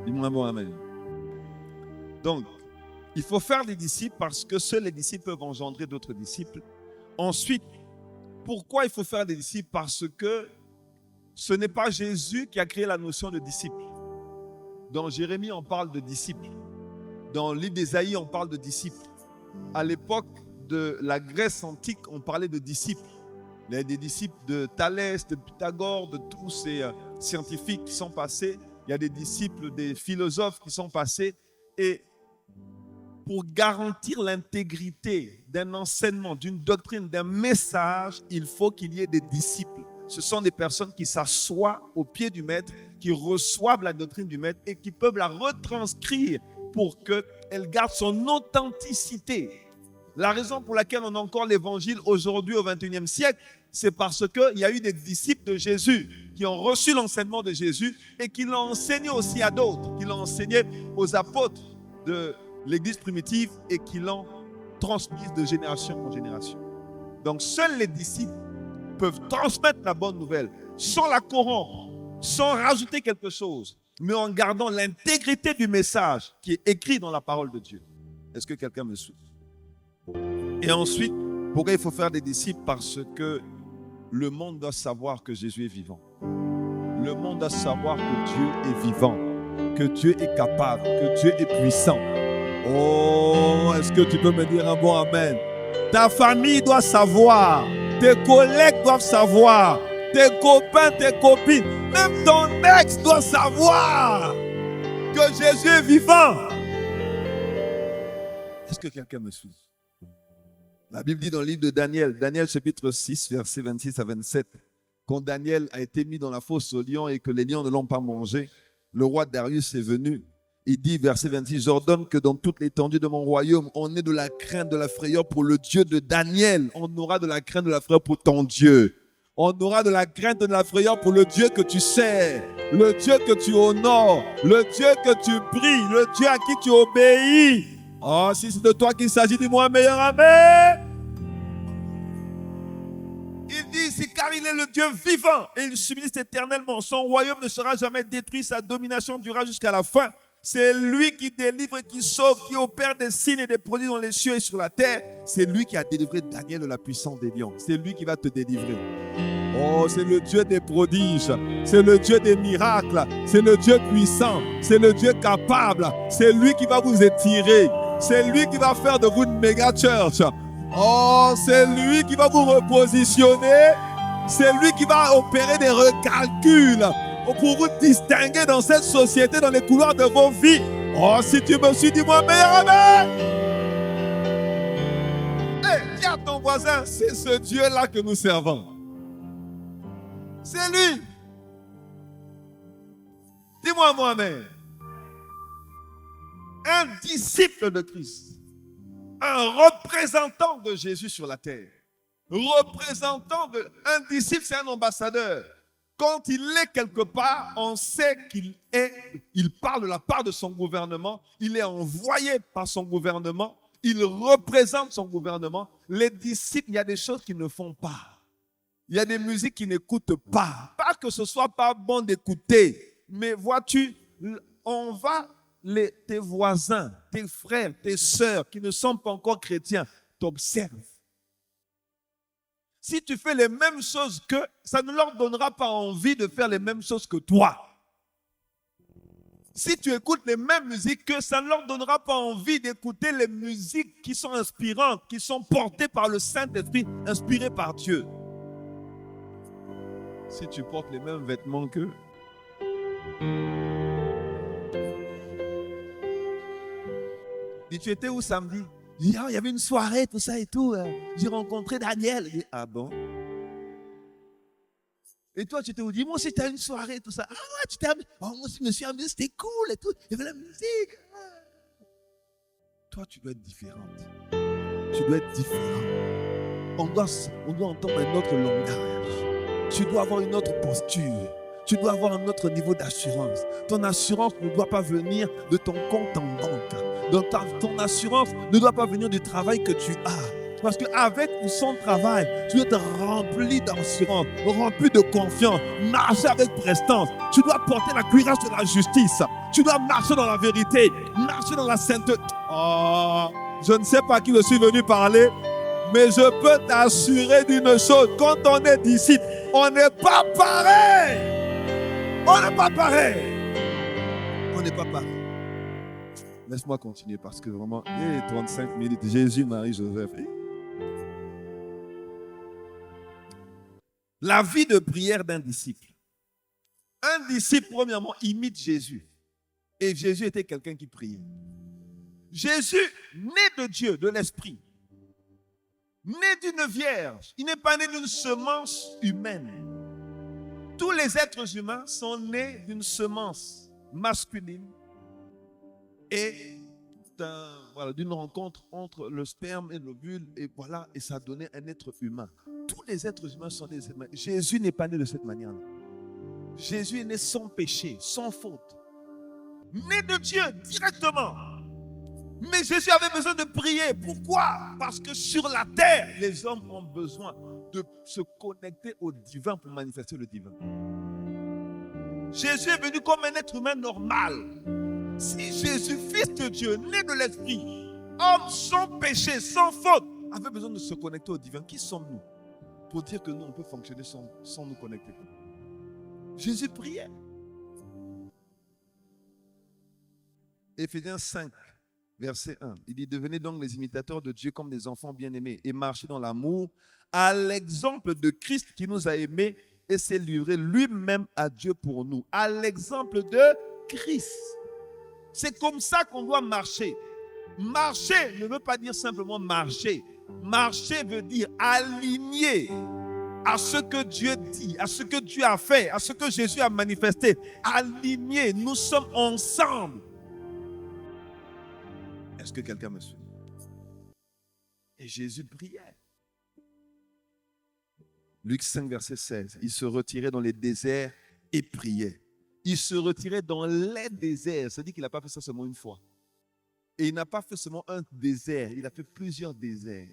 Dis-moi un bon Amen. Donc, il faut faire des disciples parce que seuls les disciples peuvent engendrer d'autres disciples. Ensuite, pourquoi il faut faire des disciples? Parce que ce n'est pas Jésus qui a créé la notion de disciple. Dans Jérémie, on parle de disciple. Dans le livre d'Ésaïe, on parle de disciple. À l'époque de la Grèce antique, on parlait de disciples. Il y a des disciples de Thalès, de Pythagore, de tous ces scientifiques qui sont passés. Il y a des disciples des philosophes qui sont passés. Et pour garantir l'intégrité d'un enseignement, d'une doctrine, d'un message, il faut qu'il y ait des disciples. Ce sont des personnes qui s'assoient au pied du maître, qui reçoivent la doctrine du maître et qui peuvent la retranscrire pour qu'elle garde son authenticité. La raison pour laquelle on a encore l'évangile aujourd'hui au 21e siècle, c'est parce qu'il y a eu des disciples de Jésus qui ont reçu l'enseignement de Jésus et qui l'ont enseigné aussi à d'autres, qui l'ont enseigné aux apôtres de l'église primitive et qui l'ont transmis de génération en génération. Donc seuls les disciples peuvent transmettre la bonne nouvelle sans la corrompre, sans rajouter quelque chose, mais en gardant l'intégrité du message qui est écrit dans la parole de Dieu. Est-ce que quelqu'un me suit? Et ensuite, pourquoi il faut faire des disciples? Parce que le monde doit savoir que Jésus est vivant. Le monde doit savoir que Dieu est vivant, que Dieu est capable, que Dieu est puissant. Oh, est-ce que tu peux me dire un bon amen? Ta famille doit savoir, tes collègues doivent savoir, tes copains, tes copines, même ton ex doit savoir que Jésus est vivant. Est-ce que quelqu'un me suit? La Bible dit dans le livre de Daniel, Daniel chapitre 6, versets 26 à 27, quand Daniel a été mis dans la fosse aux lions et que les lions ne l'ont pas mangé, le roi Darius est venu. Il dit, verset 26, j'ordonne que dans toute l'étendue de mon royaume, on ait de la crainte, de la frayeur pour le Dieu de Daniel. On aura de la crainte, de la frayeur pour ton Dieu. On aura de la crainte, de la frayeur pour le Dieu que tu sers, le Dieu que tu honores, le Dieu que tu pries, le Dieu à qui tu obéis. Oh, si c'est de toi qu'il s'agit, dis-moi un meilleur amen. Il dit ici, car il est le Dieu vivant et il subsiste éternellement. Son royaume ne sera jamais détruit, sa domination durera jusqu'à la fin. C'est lui qui délivre, qui sauve, qui opère des signes et des prodiges dans les cieux et sur la terre. C'est lui qui a délivré Daniel de la puissance des lions. C'est lui qui va te délivrer. Oh, c'est le Dieu des prodiges. C'est le Dieu des miracles. C'est le Dieu puissant. C'est le Dieu capable. C'est lui qui va vous étirer. C'est lui qui va faire de vous une méga church. Oh, c'est lui qui va vous repositionner. C'est lui qui va opérer des recalculs pour vous distinguer dans cette société, dans les couloirs de vos vies. Oh, si tu me suis, dis-moi meilleur amen. Dis à ton voisin, c'est ce Dieu-là que nous servons. C'est lui. Dis-moi moi-même. Un disciple de Christ. Un représentant de Jésus sur la terre. Un disciple, c'est un ambassadeur. Quand il est quelque part, on sait il parle de la part de son gouvernement, il est envoyé par son gouvernement, il représente son gouvernement. Les disciples, il y a des choses qu'ils ne font pas. Il y a des musiques qu'ils n'écoutent pas. Pas que ce soit pas bon d'écouter, mais vois-tu, tes voisins, tes frères, tes sœurs qui ne sont pas encore chrétiens t'observent. Si tu fais les mêmes choses qu'eux, ça ne leur donnera pas envie de faire les mêmes choses que toi. Si tu écoutes les mêmes musiques qu'eux, ça ne leur donnera pas envie d'écouter les musiques qui sont inspirantes, qui sont portées par le Saint-Esprit, inspirées par Dieu. Si tu portes les mêmes vêtements qu'eux, dis, tu étais où samedi? Il y avait une soirée, tout ça et tout. J'ai rencontré Daniel. Il dit, ah bon? Et toi, tu t'es dit, moi aussi, tu as une soirée, tout ça. Ah ouais, tu t'es amusé. Oh, moi aussi, je me suis amusé, c'était cool et tout. Il y avait la musique. Toi, tu dois être différente. Tu dois être différent. On doit entendre un autre langage. Tu dois avoir une autre posture. Tu dois avoir un autre niveau d'assurance. Ton assurance ne doit pas venir de ton compte en banque. Donc ton assurance ne doit pas venir du travail que tu as. Parce qu'avec son travail, tu dois être rempli d'assurance, rempli de confiance, marcher avec prestance. Tu dois porter la cuirasse de la justice. Tu dois marcher dans la vérité, marcher dans la sainteté. Oh, je ne sais pas à qui je suis venu parler, mais je peux t'assurer d'une chose. Quand on est disciple, on n'est pas pareil. On n'est pas pareil. On n'est pas pareil. Laisse-moi continuer parce que vraiment, 35 minutes, Jésus, Marie, Joseph. La vie de prière d'un disciple. Un disciple, premièrement, imite Jésus. Et Jésus était quelqu'un qui priait. Jésus, né de Dieu, de l'Esprit, né d'une vierge, il n'est pas né d'une semence humaine. Tous les êtres humains sont nés d'une semence masculine et d'une rencontre entre le sperme et l'ovule, et voilà, et ça a donné un être humain. Tous les êtres humains sont nés de cette manière. Jésus n'est pas né de cette manière-là. Jésus est né sans péché, sans faute. Né de Dieu directement. Mais Jésus avait besoin de prier. Pourquoi? Parce que sur la terre, les hommes ont besoin de se connecter au divin pour manifester le divin. Jésus est venu comme un être humain normal. Si Jésus, fils de Dieu, né de l'esprit, homme sans péché, sans faute, avait besoin de se connecter au divin, qui sommes-nous pour dire que nous, on peut fonctionner sans nous connecter? Jésus priait. Éphésiens 5, verset 1. Il dit: devenez donc les imitateurs de Dieu comme des enfants bien-aimés et marchez dans l'amour à l'exemple de Christ qui nous a aimés et s'est livré lui-même à Dieu pour nous. À l'exemple de Christ. C'est comme ça qu'on doit marcher. Marcher ne veut pas dire simplement marcher. Marcher veut dire aligner à ce que Dieu dit, à ce que Dieu a fait, à ce que Jésus a manifesté. Aligner, nous sommes ensemble. Est-ce que quelqu'un me suit? Et Jésus priait. Luc 5, verset 16. Il se retirait dans les déserts et priait. Il se retirait dans les déserts. Ça dit qu'il n'a pas fait ça seulement une fois. Et il n'a pas fait seulement un désert. Il a fait plusieurs déserts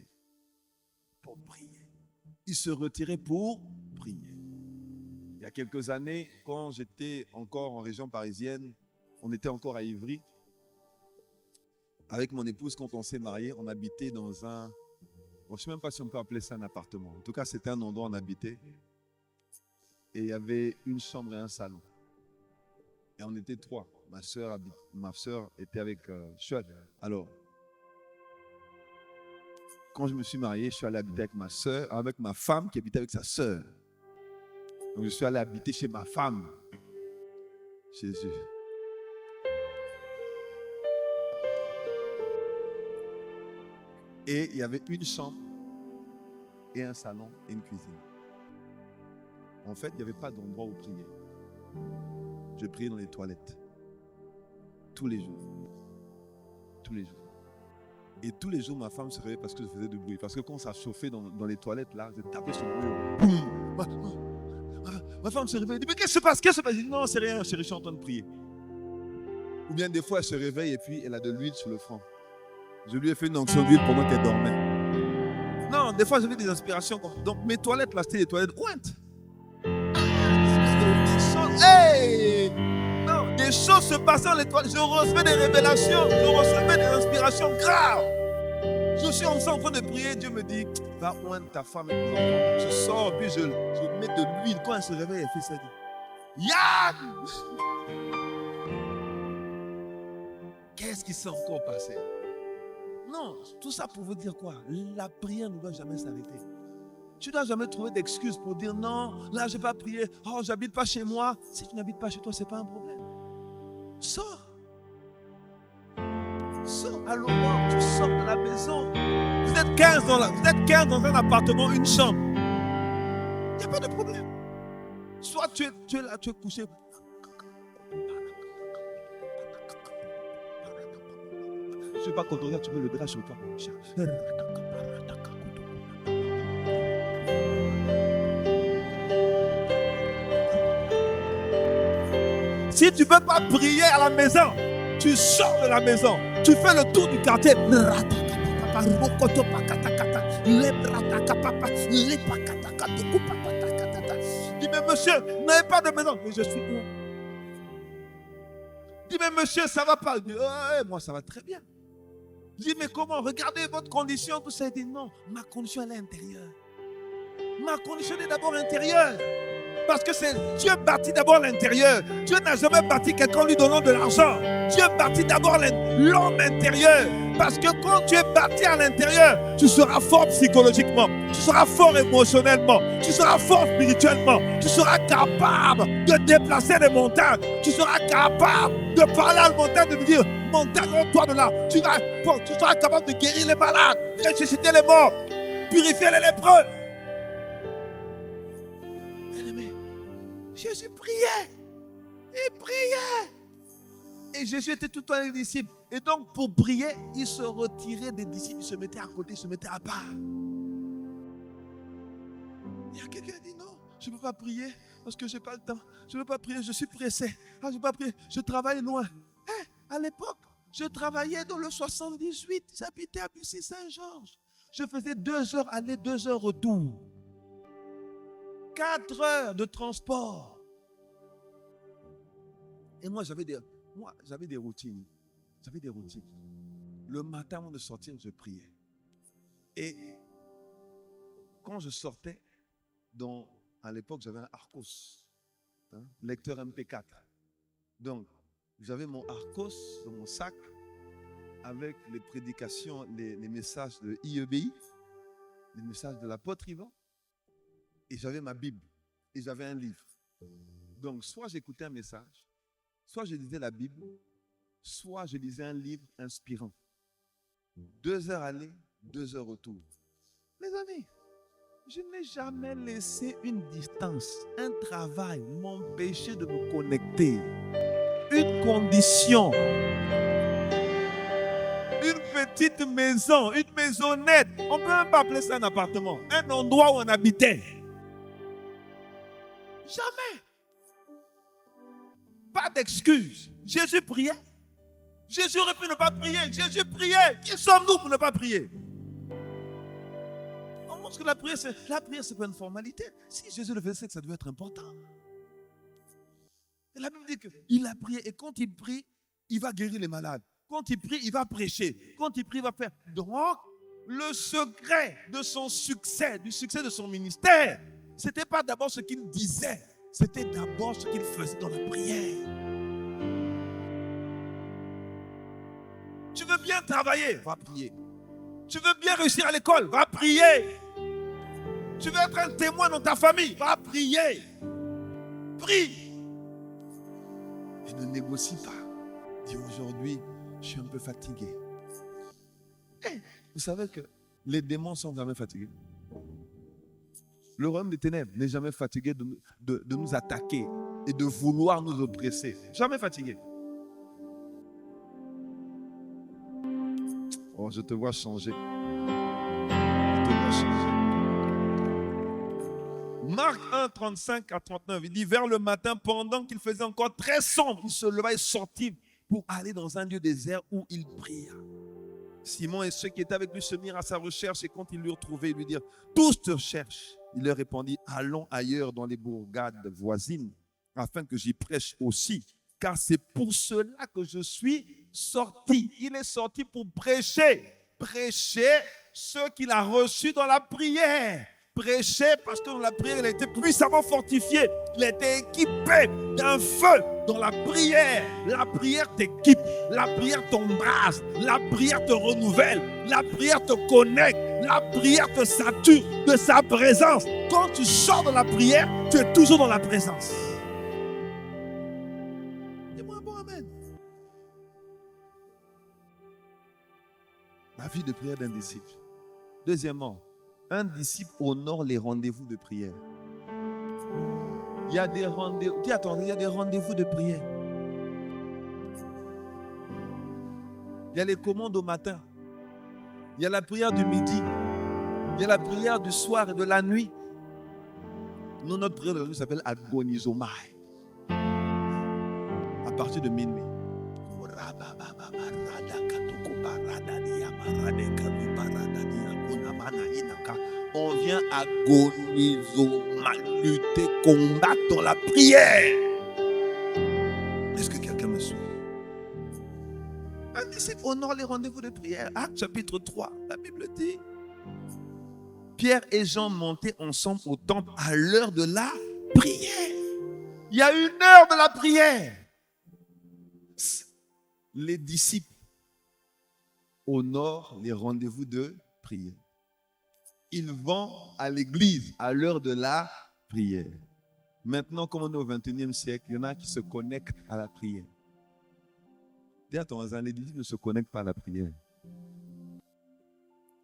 pour prier. Il se retirait pour prier. Il y a quelques années, quand j'étais encore en région parisienne, on était encore à Ivry. Avec mon épouse, quand on s'est mariés, on habitait dans un... Bon, je ne sais même pas si on peut appeler ça un appartement. En tout cas, c'était un endroit où on habitait. Et il y avait une chambre et un salon. Et on était trois. Ma soeur était avec Chouette. Alors, quand je me suis marié, je suis allé habiter avec ma femme qui habitait avec sa soeur. Donc, je suis allé habiter chez ma femme. Jésus. Et il y avait une chambre et un salon et une cuisine. En fait, il n'y avait pas d'endroit où prier. Je priais dans les toilettes. Tous les jours. Tous les jours. Et tous les jours, ma femme se réveillait parce que je faisais du bruit. Parce que quand ça chauffait dans les toilettes, là, je tapais sur le mur. Boum! Ma femme se réveille. Elle dit: mais qu'est-ce qui se passe? Qu'est-ce qui se passe? Je dis: non, c'est rien, chérie, je suis en train de prier. Ou bien des fois, elle se réveille et puis elle a de l'huile sur le front. Je lui ai fait une onction d'huile pendant qu'elle dormait. Non, des fois, j'avais des inspirations. Donc, mes toilettes, là, c'était des toilettes ouintes. Hey! Non, des choses se passaient dans les toilettes. Je recevais des révélations. Je recevais des inspirations graves. Je suis en train de prier. Dieu me dit: va oindre ta femme et tes enfants. Je sors, puis je mets de l'huile. Quand elle se réveille, elle fait ça. Yann! Qu'est-ce qui s'est encore passé? Non, tout ça pour vous dire quoi? La prière ne doit jamais s'arrêter. Tu ne dois jamais trouver d'excuses pour dire: non, là je n'ai pas prié, oh j'habite pas chez moi. Si tu n'habites pas chez toi, ce n'est pas un problème. Sors. Sors à l'aurore, tu sors de la maison. Vous êtes 15 dans un appartement, une chambre. Il n'y a pas de problème. Soit tu es là, tu es couché. Je ne veux pas qu'on te regarde, tu mets le drap sur toi. Si tu ne peux pas prier à la maison, tu sors de la maison, tu fais le tour du quartier. Dis: mais monsieur, vous n'avez pas de maison. Mais je suis où? Dis: mais monsieur, ça va pas? Dis: moi ça va très bien. Dis: mais comment? Regardez votre condition, tout ça. Il dit: non, ma condition elle est intérieure. Ma condition est d'abord intérieure. Parce que c'est Dieu bâtit d'abord l'intérieur. Dieu n'a jamais bâti quelqu'un en lui donnant de l'argent. Dieu bâtit d'abord l'homme intérieur. Parce que quand tu es bâti à l'intérieur, tu seras fort psychologiquement, tu seras fort émotionnellement, tu seras fort spirituellement, tu seras capable de déplacer les montagnes, tu seras capable de parler à la montagne, de lui dire: montagne, rends-toi de là. Tu seras capable de guérir les malades, ressusciter les morts, purifier les lépreux. Bien-aimé, Jésus priait. Il priait. Et Jésus était tout le temps avec les disciples. Et donc, pour prier, il se retirait des disciples, il se mettait à côté, il se mettait à part. Il y a quelqu'un qui dit non, je ne peux pas prier parce que je n'ai pas le temps. Je ne peux pas prier, je suis pressé. Je ne peux pas prier, je travaille loin. À l'époque, je travaillais dans le 78. J'habitais à Bussy-Saint-Georges. Je faisais 2 heures aller, 2 heures retour. 4 heures de transport. Et moi, j'avais des routines. J'avais des routines. Le matin, avant de sortir, je priais. Et quand je sortais, à l'époque, j'avais un Arcos, lecteur MP4. Donc, j'avais mon Arcos dans mon sac avec les prédications, les messages de IEBI, les messages de l'apôtre Ivan. Et j'avais ma Bible. Et j'avais un livre. Donc, soit j'écoutais un message, soit je lisais la Bible, soit je lisais un livre inspirant. 2 heures aller, 2 heures retour. Mes amis, je n'ai jamais laissé une distance, un travail m'empêcher de me connecter. Une condition, une petite maison, une maisonnette. On ne peut même pas appeler ça un appartement. Un endroit où on habitait. Jamais. Pas d'excuse. Jésus priait. Jésus aurait pu ne pas prier. Jésus priait. Qui sommes-nous pour ne pas prier? On pense que la prière, c'est pas une formalité. Si Jésus le faisait, c'est que ça devait être important. Et la Bible dit qu'il a prié. Et quand il prie, il va guérir les malades. Quand il prie, il va prêcher. Quand il prie, il va faire. Donc, le secret de son succès, du succès de son ministère, ce n'était pas d'abord ce qu'il disait. C'était d'abord ce qu'il faisait dans la prière. Tu veux bien travailler, va prier. Tu veux bien réussir à l'école, va prier. Tu veux être un témoin dans ta famille, va prier. Prie. Et ne négocie pas. Dis aujourd'hui, je suis un peu fatigué. Vous savez que les démons sont jamais fatigués. Le royaume des ténèbres n'est jamais fatigué de nous attaquer et de vouloir nous oppresser. Jamais fatigué. Oh, je te vois changer. Je te vois changer. Marc 1, 35 à 39, il dit, vers le matin, pendant qu'il faisait encore très sombre, il se leva et sortit pour aller dans un lieu désert où il pria. Simon et ceux qui étaient avec lui se mirent à sa recherche et quand ils l'eurent trouvé, ils lui dirent, tous te cherchent. Il leur répondit, allons ailleurs dans les bourgades voisines, afin que j'y prêche aussi, car c'est pour cela que je suis sorti. Il est sorti pour prêcher. Prêcher ce qu'il a reçu dans la prière. Prêcher parce que dans la prière, il a été puissamment fortifié. Il a été équipé d'un feu dans la prière. La prière t'équipe. La prière t'embrase. La prière te renouvelle. La prière te connecte. La prière te sature de sa présence. Quand tu sors de la prière, tu es toujours dans la présence. Dis-moi un bon amen. La vie de prière d'un disciple. Deuxièmement, un disciple honore les rendez-vous de prière. Il y a des rendez-vous. Dis attends, il y a des rendez-vous de prière. Il y a les commandes au matin. Il y a la prière du midi. Il y a la prière du soir et de la nuit. Nous, notre prière de la nuit s'appelle Agonizomai. À partir de minuit. On vient agoniser, lutter, combattre dans la prière. Est-ce que quelqu'un me suit? Un disciple honore les rendez-vous de prière. Actes chapitre 3, la Bible dit, Pierre et Jean montaient ensemble au temple à l'heure de la prière. Il y a une heure de la prière. Les disciples honorent les rendez-vous de prière. Ils vont à l'église à l'heure de la prière. Maintenant, comme on est au 21e siècle, il y en a qui se connectent à la prière. Dis à ton voisin, les disciples ne se connectent pas à la prière.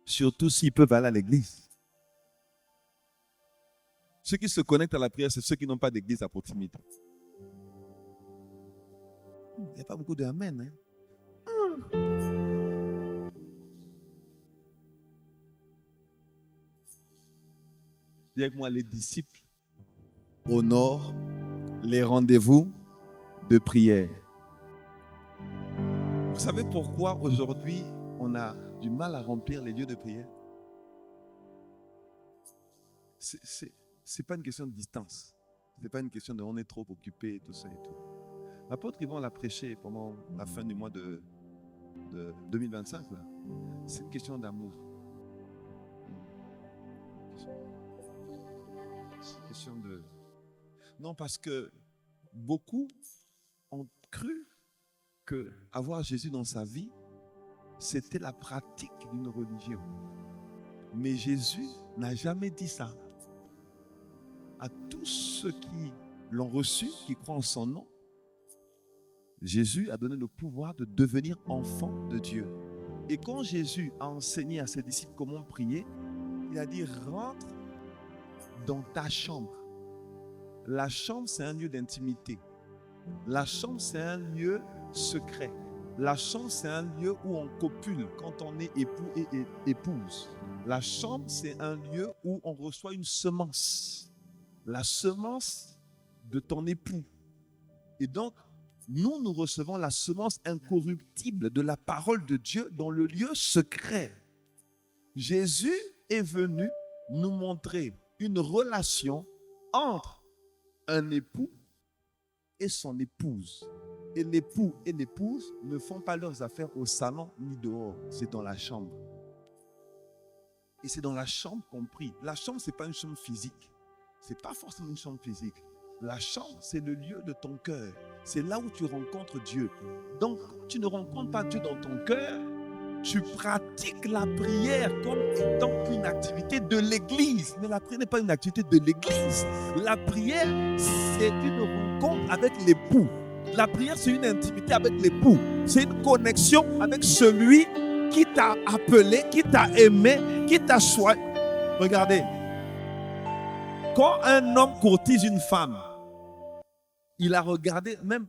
Surtout s'ils peuvent aller à l'église. Ceux qui se connectent à la prière, c'est ceux qui n'ont pas d'église à proximité. Il n'y a pas beaucoup d'amen. Hein? Dis avec moi, les disciples honorent les rendez-vous de prière. Vous savez pourquoi aujourd'hui on a du mal à remplir les lieux de prière? C'est pas une question de distance. C'est pas une question de on est trop occupé, tout ça et tout. L'apôtre Yvon l'a prêché pendant la fin du mois de 2025. Là. C'est une question d'amour. C'est une question de... Non, parce que beaucoup ont cru que avoir Jésus dans sa vie, c'était la pratique d'une religion. Mais Jésus n'a jamais dit ça. À tous ceux qui l'ont reçu, qui croient en son nom, Jésus a donné le pouvoir de devenir enfant de Dieu. Et quand Jésus a enseigné à ses disciples comment prier, il a dit rentre dans ta chambre. La chambre, c'est un lieu d'intimité. La chambre, c'est un lieu secret. La chambre, c'est un lieu où on copule quand on est époux et épouse. La chambre, c'est un lieu où on reçoit une semence. La semence de ton époux. Et donc, nous recevons la semence incorruptible de la parole de Dieu dans le lieu secret. Jésus est venu nous montrer une relation entre un époux et son épouse. Et l'époux et l'épouse ne font pas leurs affaires au salon ni dehors. C'est dans la chambre. Et c'est dans la chambre qu'on prie. La chambre, ce n'est pas une chambre physique. Ce n'est pas forcément une chambre physique. La chambre, c'est le lieu de ton cœur. C'est là où tu rencontres Dieu. Donc, quand tu ne rencontres pas Dieu dans ton cœur, tu pratiques la prière comme étant une activité de l'Église. Mais la prière n'est pas une activité de l'Église. La prière, c'est une rencontre avec l'époux. La prière, c'est une intimité avec l'époux. C'est une connexion avec celui qui t'a appelé, qui t'a aimé, qui t'a choisi. Regardez. Quand un homme courtise une femme, il a regardé, même,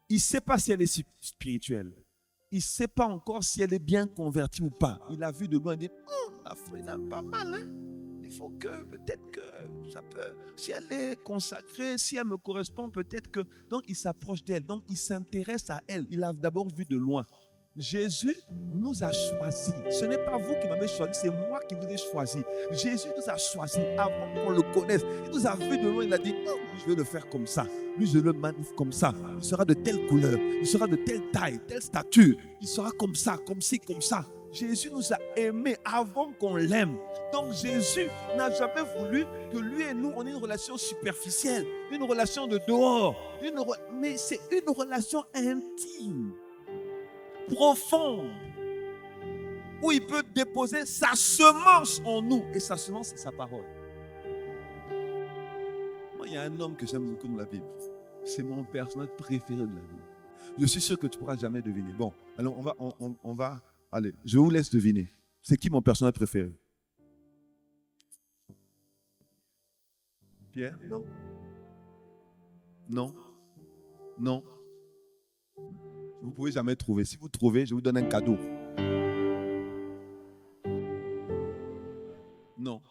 il ne sait pas si elle est spirituelle. Il ne sait pas encore si elle est bien convertie ou pas. Il a vu de loin, il dit, la femme est pas mal, hein? Il faut que, peut-être que ça peut, si elle est consacrée, si elle me correspond, peut-être que... Donc, il s'approche d'elle, donc il s'intéresse à elle. Il a d'abord vu de loin. Jésus nous a choisis. Ce n'est pas vous qui m'avez choisi, c'est moi qui vous ai choisi. Jésus nous a choisis avant qu'on le connaisse. Il nous a vu de loin, il a dit, je vais le faire comme ça. Lui, je le magnifique comme ça. Il sera de telle couleur, il sera de telle taille, telle stature. Il sera comme ça, comme ci, comme ça. Jésus nous a aimés avant qu'on l'aime. Donc Jésus n'a jamais voulu que lui et nous, on ait une relation superficielle, une relation de dehors. Mais c'est une relation intime, profonde, où il peut déposer sa semence en nous. Et sa semence, c'est sa parole. Moi, il y a un homme que j'aime beaucoup dans la Bible. C'est mon personnage préféré de la Bible. Je suis sûr que tu ne pourras jamais deviner. Bon, alors on va... Allez, je vous laisse deviner. C'est qui mon personnage préféré? Pierre? Non. Non. Non. Vous ne pouvez jamais trouver. Si vous trouvez, je vous donne un cadeau. Non.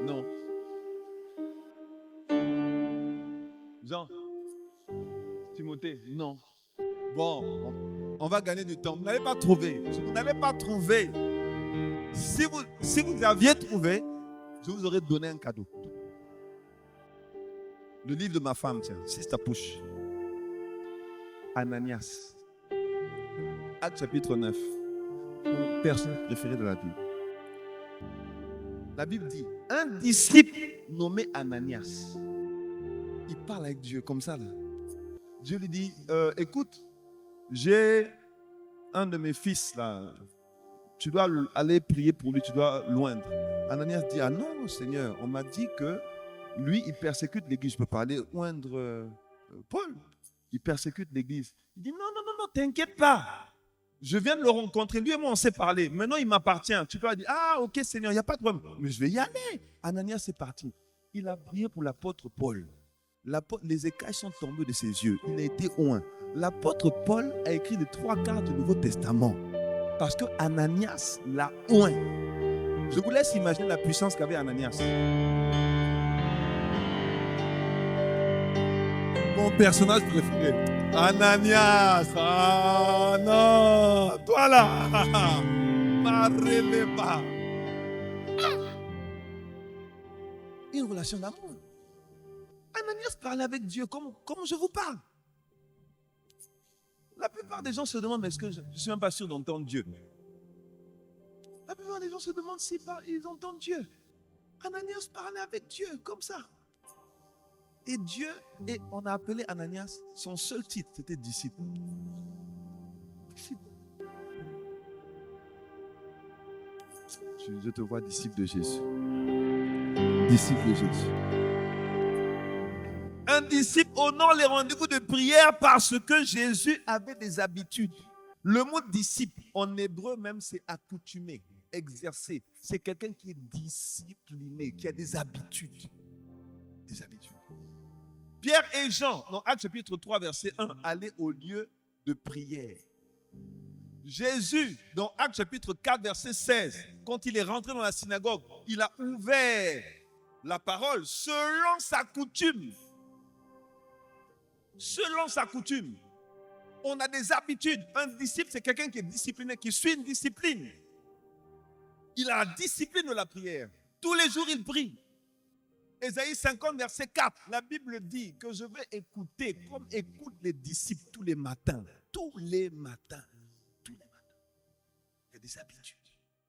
Non. Jean? Timothée? Non. Bon, on va gagner du temps. Vous n'allez pas trouver. Vous n'allez pas trouver. Si vous aviez trouvé, je vous aurais donné un cadeau. Le livre de ma femme, tiens, c'est ta push. Ananias. Acte chapitre 9. Mon personnage préféré de la Bible. La Bible dit, un disciple nommé Ananias, il parle avec Dieu comme ça. Là. Dieu lui dit, écoute, j'ai un de mes fils là, tu dois aller prier pour lui, tu dois loindre. Ananias dit, ah non Seigneur, on m'a dit que lui il persécute l'église, je ne peux pas aller oindre Paul, il persécute l'église. Il dit, non, t'inquiète pas, je viens de le rencontrer, lui et moi on s'est parlé, maintenant il m'appartient. Tu peux dire, ah ok Seigneur, il n'y a pas de problème, mais je vais y aller. Ananias est parti, il a prié pour l'apôtre Paul. les écailles sont tombées de ses yeux. Il a été oint. L'apôtre Paul a écrit les 3/4 du Nouveau Testament parce que Ananias l'a oint. Je vous laisse imaginer la puissance qu'avait Ananias. Mon personnage préféré, Ananias. Ah non, toi là, Mareleba. Une relation d'amour. Ananias parlait avec Dieu comme je vous parle. La plupart des gens se demandent, mais est-ce que je ne suis même pas sûr d'entendre Dieu? La plupart des gens se demandent si ils entendent Dieu. Ananias parlait avec Dieu comme ça. Et Dieu, et on a appelé Ananias, son seul titre, c'était disciple. Disciple. Je te vois disciple de Jésus. Disciple de Jésus. Un disciple honore les rendez-vous de prière parce que Jésus avait des habitudes. Le mot disciple, en hébreu même, c'est accoutumé, exercer. C'est quelqu'un qui est discipliné, qui a des habitudes. Des habitudes. Pierre et Jean, dans Actes chapitre 3, verset 1, allaient au lieu de prière. Jésus, dans Actes chapitre 4, verset 16, quand il est rentré dans la synagogue, il a ouvert la parole selon sa coutume. Selon sa coutume. On a des habitudes. Un disciple, c'est quelqu'un qui est discipliné, qui suit une discipline. Il a la discipline de la prière. Tous les jours, il prie. Ésaïe 50, verset 4, la Bible dit que je vais écouter comme écoutent les disciples tous les matins. Tous les matins. Tous les matins. Il y a des habitudes.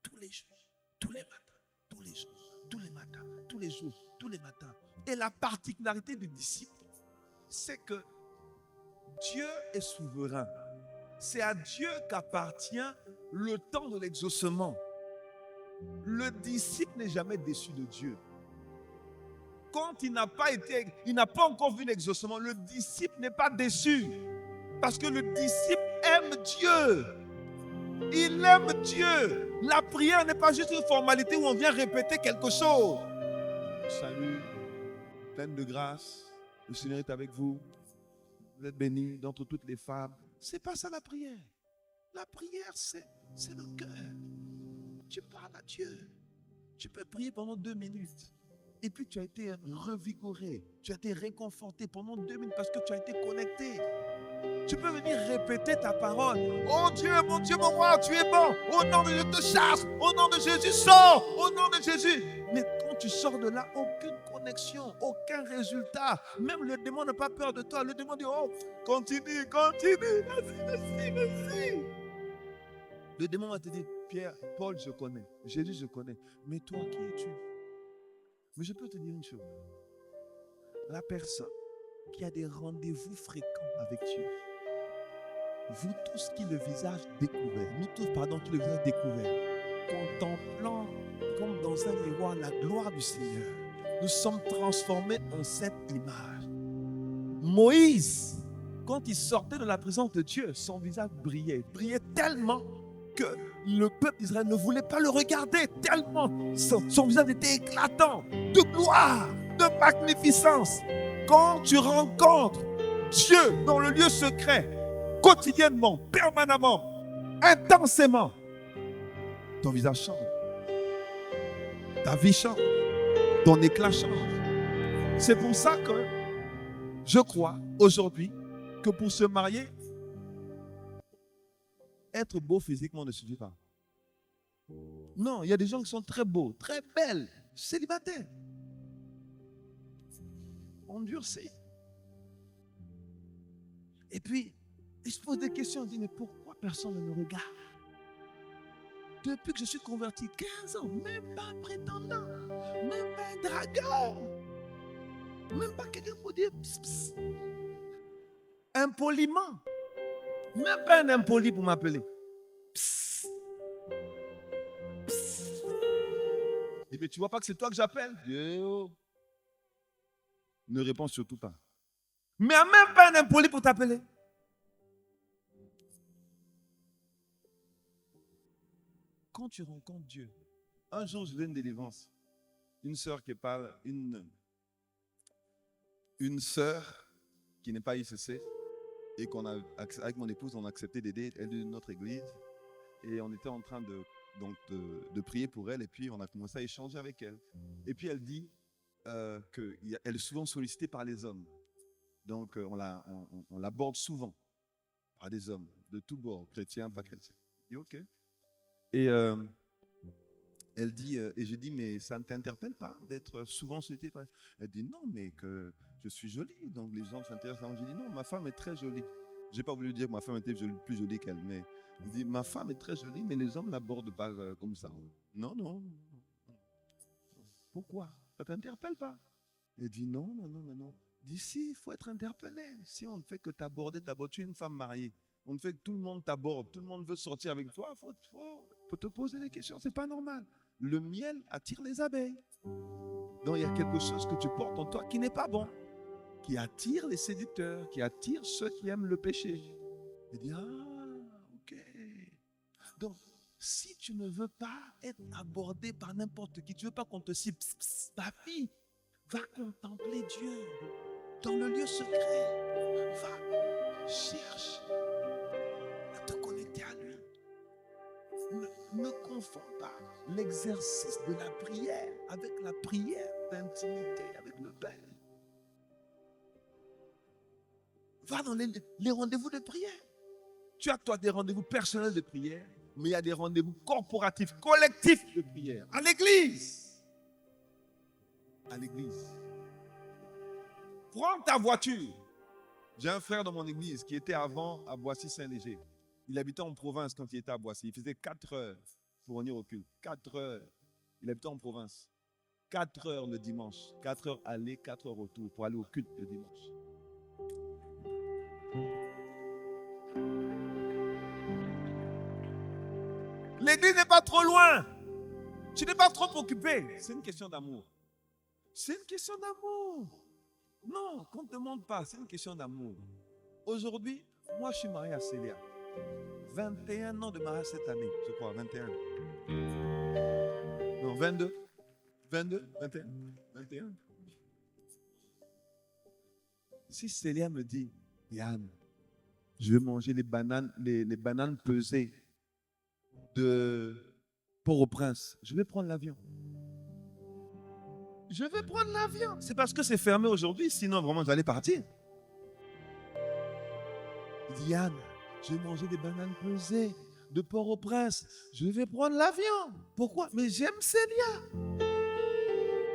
Tous les jours. Tous les matins. Tous les jours. Tous les matins. Tous les jours. Tous les matins. Et la particularité du disciple, c'est que Dieu est souverain. C'est à Dieu qu'appartient le temps de l'exaucement. Le disciple n'est jamais déçu de Dieu. Quand il n'a pas encore vu l'exaucement, le disciple n'est pas déçu. Parce que le disciple aime Dieu. Il aime Dieu. La prière n'est pas juste une formalité où on vient répéter quelque chose. Salut, pleine de grâce, le Seigneur est avec vous. Vous êtes bénis d'entre toutes les femmes. C'est pas ça la prière. La prière, c'est le cœur. Tu parles à Dieu. Tu peux prier pendant 2 minutes. Et puis tu as été revigoré. Tu as été réconforté pendant 2 minutes parce que tu as été connecté. Tu peux venir répéter ta parole. Oh Dieu, mon roi, tu es bon. Au nom de Dieu, je te chasse. Au nom de Jésus, sors. Au nom de Jésus. Mais quand tu sors de là, aucune connexion, aucun résultat. Même le démon n'a pas peur de toi. Le démon dit, oh, continue. Vas-y. Le démon va te dire, Pierre, Paul, je connais. Jésus, je connais. Mais toi, qui es-tu? Mais je peux te dire une chose. La personne qui a des rendez-vous fréquents avec Dieu, vous tous qui le visage découvert, nous tous, qui le visage découvert, contemplant comme dans un miroir la gloire du Seigneur, nous sommes transformés en cette image. Moïse, quand il sortait de la présence de Dieu, son visage brillait tellement que le peuple d'Israël ne voulait pas le regarder, tellement son visage était éclatant de gloire, de magnificence. Quand tu rencontres Dieu dans le lieu secret, quotidiennement, permanemment, intensément, ton visage change, ta vie change, ton éclat change. C'est pour ça que je crois aujourd'hui que pour se marier, être beau physiquement ne suffit pas. Non, il y a des gens qui sont très beaux, très belles, célibataires. Endurcis. Et puis, ils se posent des questions. Ils disent, mais pourquoi personne ne me regarde? Depuis que je suis converti, 15 ans, même pas un prétendant, même pas un dragueur, même pas quelqu'un pour dire pss, pss. Impoliment. Même pas un impoli pour m'appeler. Psst. Psst. Et mais tu vois pas que c'est toi que j'appelle? Dieu. Ne réponds surtout pas. Mais même pas un impoli pour t'appeler. Quand tu rencontres Dieu, un jour je donne une délivrance. Une sœur qui parle, une une sœur qui n'est pas ICC et avec mon épouse, on a accepté d'aider. Elle est de notre église et on était en train de prier pour elle et puis on a commencé à échanger avec elle. Et puis elle dit qu'elle est souvent sollicitée par les hommes. Donc on l'aborde souvent par des hommes de tous bords, chrétiens, pas chrétiens. Je dis ok. Et elle dit, et je dis, mais ça ne t'interpelle pas d'être souvent sollicitée par... Elle dit non, mais que je suis jolie, donc les gens s'intéressent à moi. Je dis non, ma femme est très jolie. Je n'ai pas voulu dire que ma femme était plus jolie qu'elle, mais je dis, ma femme est très jolie, mais les hommes ne l'abordent pas comme ça. Non, non. Pourquoi? Ça ne t'interpelle pas? Elle dit non. D'ici, il faut être interpellé. Si on ne fait que t'aborder, tu es une femme mariée. On ne fait que tout le monde t'aborde, tout le monde veut sortir avec toi. Faut te poser des questions, c'est pas normal. Le miel attire les abeilles. Donc il y a quelque chose que tu portes en toi qui n'est pas bon, qui attire les séducteurs, qui attire ceux qui aiment le péché. Il dit ok. Donc si tu ne veux pas être abordé par n'importe qui, tu ne veux pas qu'on te cite, ta fille, va contempler Dieu dans le lieu secret. Va, cherche à te connecter à lui. Ne confonds pas l'exercice de la prière avec la prière d'intimité avec le Père. Va dans les rendez-vous de prière. Tu as toi des rendez-vous personnels de prière, mais il y a des rendez-vous corporatifs, collectifs de prière. À l'église. À l'église. Prends ta voiture. J'ai un frère dans mon église qui était avant à Boissy-Saint-Léger. Il habitait en province quand il était à Boissy. Il faisait 4 heures pour venir au culte. 4 heures. Il habitait en province. 4 heures le dimanche. 4 heures aller, 4 heures retour pour aller au culte le dimanche. L'église n'est pas trop loin. Tu n'es pas trop occupé. C'est une question d'amour. C'est une question d'amour. Non, qu'on ne te demande pas. C'est une question d'amour. Aujourd'hui, moi je suis marié à Célia. 21 ans de mariage cette année, je crois, 21. Non, 22. 22, 21. Si Célia me dit, Yann, je vais manger les bananes pesées de Port-au-Prince, je vais prendre l'avion. Je vais prendre l'avion. C'est parce que c'est fermé aujourd'hui, sinon vraiment j'allais partir. Il dit, Yann, je vais manger des bananes pesées de Port-au-Prince. Je vais prendre l'avion. Pourquoi? Mais j'aime Célia.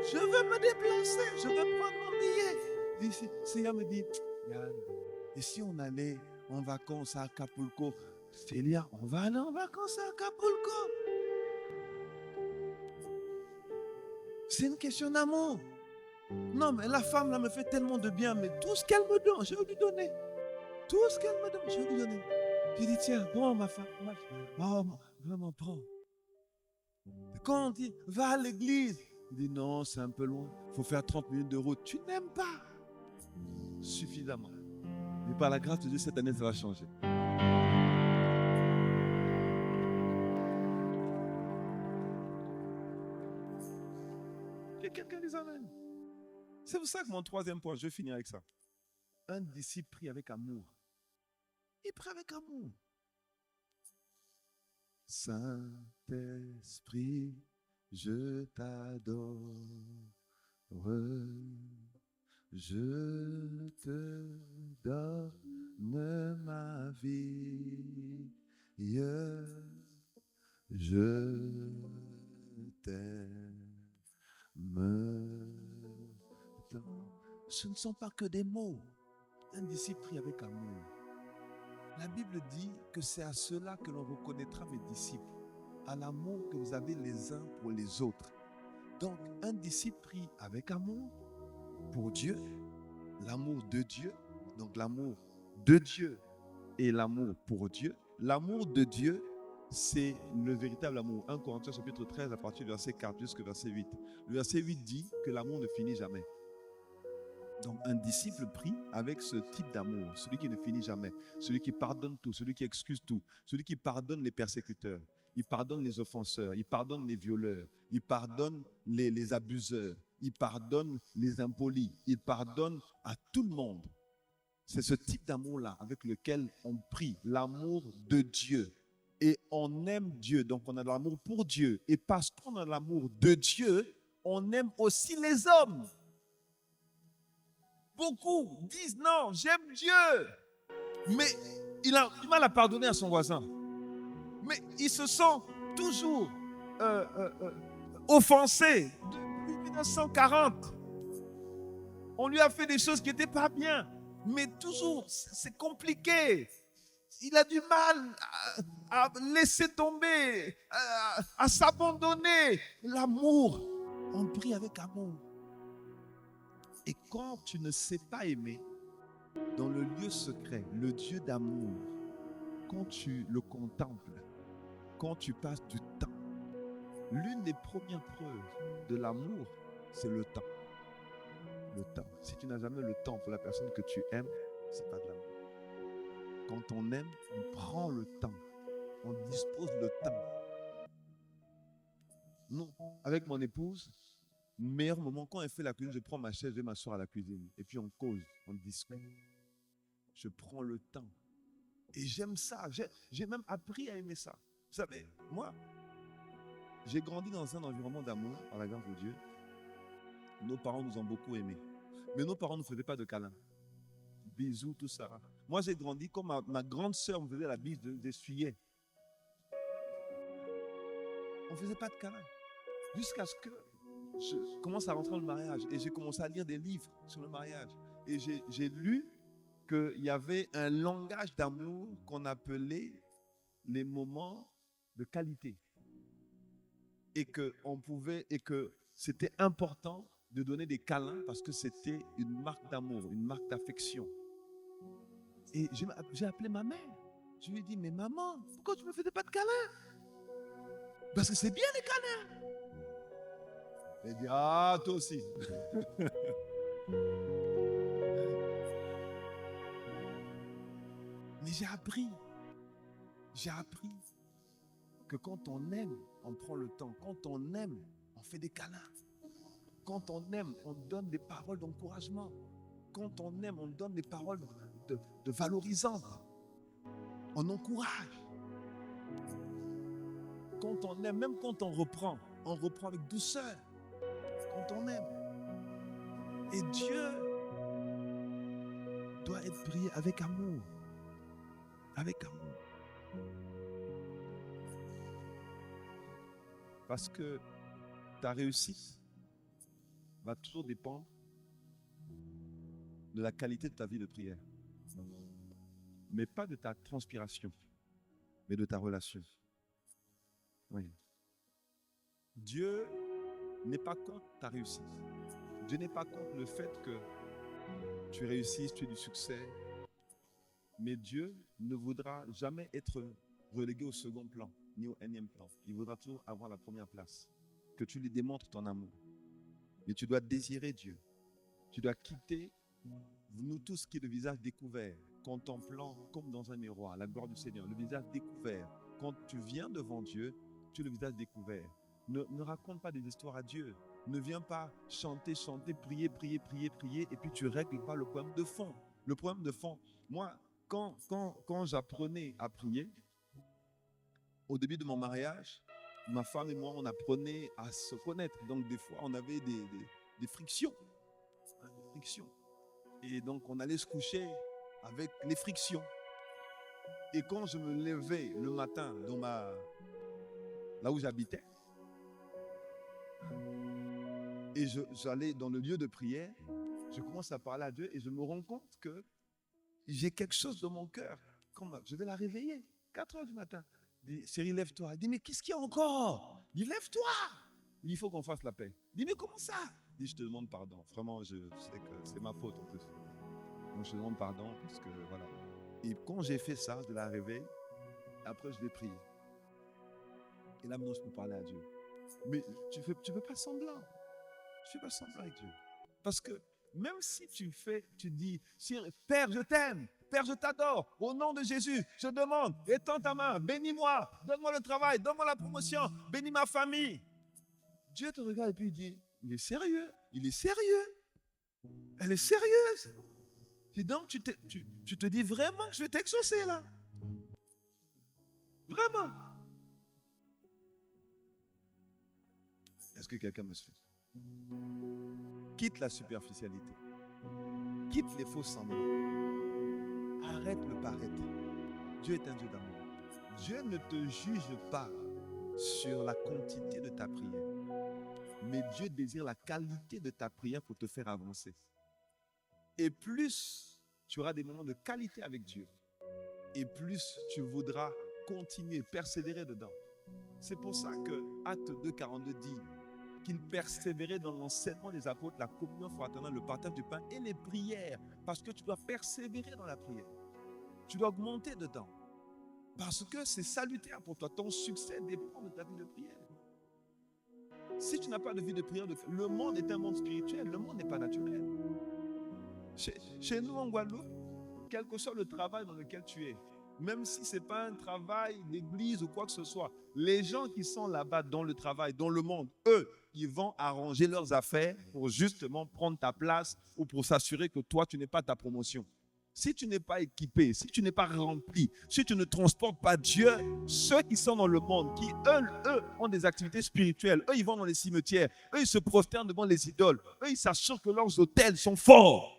Je veux me déplacer. Je veux prendre mon billet. Célia me dit, Yann, et si on allait en vacances à Acapulco? Célia, on va aller en vacances à Acapulco. C'est une question d'amour. Non, mais la femme là me fait tellement de bien, mais tout ce qu'elle me donne, je vais lui donner. Tout ce qu'elle me donne, je vais lui donner. Je dis, tiens, prends ma femme. Oh, vraiment, prends. Quand on dit, va à l'église, il dit, non, c'est un peu loin. Il faut faire 30 minutes de route. Tu n'aimes pas suffisamment. Mais par la grâce de Dieu, cette année, ça va changer. Que quelqu'un dise amen. C'est pour ça que mon troisième point, je vais finir avec ça. Un disciple prie avec amour. Il prie avec amour. Saint-Esprit, je t'adore. Je te donne ma vie. Je t'aime. Ce ne sont pas que des mots. Un disciple prie avec amour. La Bible dit que c'est à cela que l'on reconnaîtra mes disciples, à l'amour que vous avez les uns pour les autres. Donc, un disciple prie avec amour pour Dieu, l'amour de Dieu, donc l'amour de Dieu et l'amour pour Dieu. L'amour de Dieu, c'est le véritable amour. 1 Corinthiens chapitre 13 à partir du verset 4 jusqu'au verset 8. Le verset 8 dit que l'amour ne finit jamais. Donc un disciple prie avec ce type d'amour, celui qui ne finit jamais, celui qui pardonne tout, celui qui excuse tout, celui qui pardonne les persécuteurs, il pardonne les offenseurs, il pardonne les violeurs, il pardonne les abuseurs, Il pardonne les impolis. Il pardonne à tout le monde. C'est ce type d'amour-là avec lequel on prie, l'amour de Dieu. Et on aime Dieu, donc on a de l'amour pour Dieu. Et parce qu'on a de l'amour de Dieu, on aime aussi les hommes. Beaucoup disent non, j'aime Dieu. Mais il a du mal à pardonner à son voisin. Mais il se sent toujours offensé. Depuis 1940, on lui a fait des choses qui n'étaient pas bien. Mais toujours, c'est compliqué. Il a du mal à laisser tomber, à s'abandonner. L'amour, on prie avec amour. Et quand tu ne sais pas aimer, dans le lieu secret, le Dieu d'amour, quand tu le contemples, quand tu passes du temps, l'une des premières preuves de l'amour, c'est le temps. Le temps. Si tu n'as jamais le temps pour la personne que tu aimes, c'est pas de l'amour. Quand on aime, on prend le temps. On dispose le temps. Non, avec mon épouse, le meilleur moment, quand elle fait la cuisine, je prends ma chaise, je vais m'asseoir à la cuisine. Et puis on cause, on discute. Je prends le temps. Et j'aime ça. J'ai même appris à aimer ça. Vous savez, moi, j'ai grandi dans un environnement d'amour, par la grâce de Dieu. Nos parents nous ont beaucoup aimés. Mais nos parents ne nous faisaient pas de câlins. Bisous, tout ça. Moi, j'ai grandi comme ma grande sœur me faisait la bise d'essuyer. On ne faisait pas de câlins. Jusqu'à ce que je commence à rentrer dans le mariage. Et j'ai commencé à lire des livres sur le mariage. Et j'ai lu qu'il y avait un langage d'amour qu'on appelait les moments de qualité. Et que c'était important de donner des câlins parce que c'était une marque d'amour, une marque d'affection. Et j'ai appelé ma mère. Je lui ai dit, mais maman, pourquoi tu ne me faisais pas de câlins? Parce que c'est bien les câlins. Elle dit, ah, toi aussi. Mais j'ai appris que quand on aime, on prend le temps. Quand on aime, on fait des câlins. Quand on aime, on donne des paroles d'encouragement. Quand on aime, on donne des paroles de valorisantes. On encourage. Quand on aime, même quand on reprend avec douceur. Quand on aime. Et Dieu doit être prié avec amour. Avec amour. Parce que ta réussite va toujours dépendre de la qualité de ta vie de prière. Mais pas de ta transpiration, mais de ta relation. Oui. Dieu n'est pas contre ta réussite. Dieu n'est pas contre le fait que tu réussisses, tu aies du succès. Mais Dieu ne voudra jamais être relégué au second plan, ni au énième plan. Il voudra toujours avoir la première place. Que tu lui démontres ton amour. Mais tu dois désirer Dieu. Tu dois quitter, nous tous qui est le visage découvert, contemplant comme dans un miroir la gloire du Seigneur, le visage découvert. Quand tu viens devant Dieu, tu as le visage découvert. Ne raconte pas des histoires à Dieu. Ne viens pas chanter, prier, et puis tu ne règles pas le problème de fond. Le problème de fond, moi, quand j'apprenais à prier, au début de mon mariage, ma femme et moi, on apprenait à se connaître. Donc, des fois, on avait des frictions. Des frictions. Et donc, on allait se coucher avec les frictions. Et quand je me levais le matin là où j'habitais, et j'allais dans le lieu de prière, je commence à parler à Dieu et je me rends compte que j'ai quelque chose dans mon cœur. Je vais la réveiller, 4 heures du matin. Je dis, chérie, lève-toi. Elle dit, mais qu'est-ce qu'il y a encore? Je dis, lève-toi. Il faut qu'on fasse la paix. Je dis, mais comment ça? Je dis, je te demande pardon. Vraiment, je sais que c'est ma faute en plus. Donc, je te demande pardon parce que voilà. Et quand j'ai fait ça, je la réveille. Après, je l'ai prié. Et là, maintenant, je peux parler à Dieu. Mais tu fais pas semblant. Tu fais pas semblant avec Dieu. Parce que même si tu dis, Père, je t'aime. Père, je t'adore. Au nom de Jésus, je demande, étends ta main, bénis-moi, donne-moi le travail, donne-moi la promotion, bénis ma famille. Dieu te regarde et puis il dit, Il est sérieux. Il est sérieux. Elle est sérieuse. Et donc, tu te dis vraiment que je vais t'exaucer là. Vraiment. Est-ce que quelqu'un me suit? Quitte la superficialité. Quitte les faux semblants. Arrête le paraître. Dieu est un Dieu d'amour. Dieu ne te juge pas sur la quantité de ta prière. Mais Dieu désire la qualité de ta prière pour te faire avancer. Et plus tu auras des moments de qualité avec Dieu, et plus tu voudras continuer, persévérer dedans. C'est pour ça que Acte 2,42 dit qu'ils persévéraient dans l'enseignement des apôtres, la communion fraternelle, le partage du pain et les prières. Parce que tu dois persévérer dans la prière. Tu dois augmenter dedans. Parce que c'est salutaire pour toi. Ton succès dépend de ta vie de prière. Si tu n'as pas de vie de prière, le monde est un monde spirituel, le monde n'est pas naturel. Chez nous en Guadeloupe, quel que soit le travail dans lequel tu es, même si ce n'est pas un travail d'église ou quoi que ce soit, les gens qui sont là-bas dans le travail, dans le monde, eux, ils vont arranger leurs affaires pour justement prendre ta place ou pour s'assurer que toi, tu n'aies pas ta promotion. Si tu n'es pas équipé, si tu n'es pas rempli, si tu ne transportes pas Dieu, ceux qui sont dans le monde, qui eux ont des activités spirituelles, eux ils vont dans les cimetières, eux ils se prosternent devant les idoles, eux ils s'assurent que leurs autels sont forts.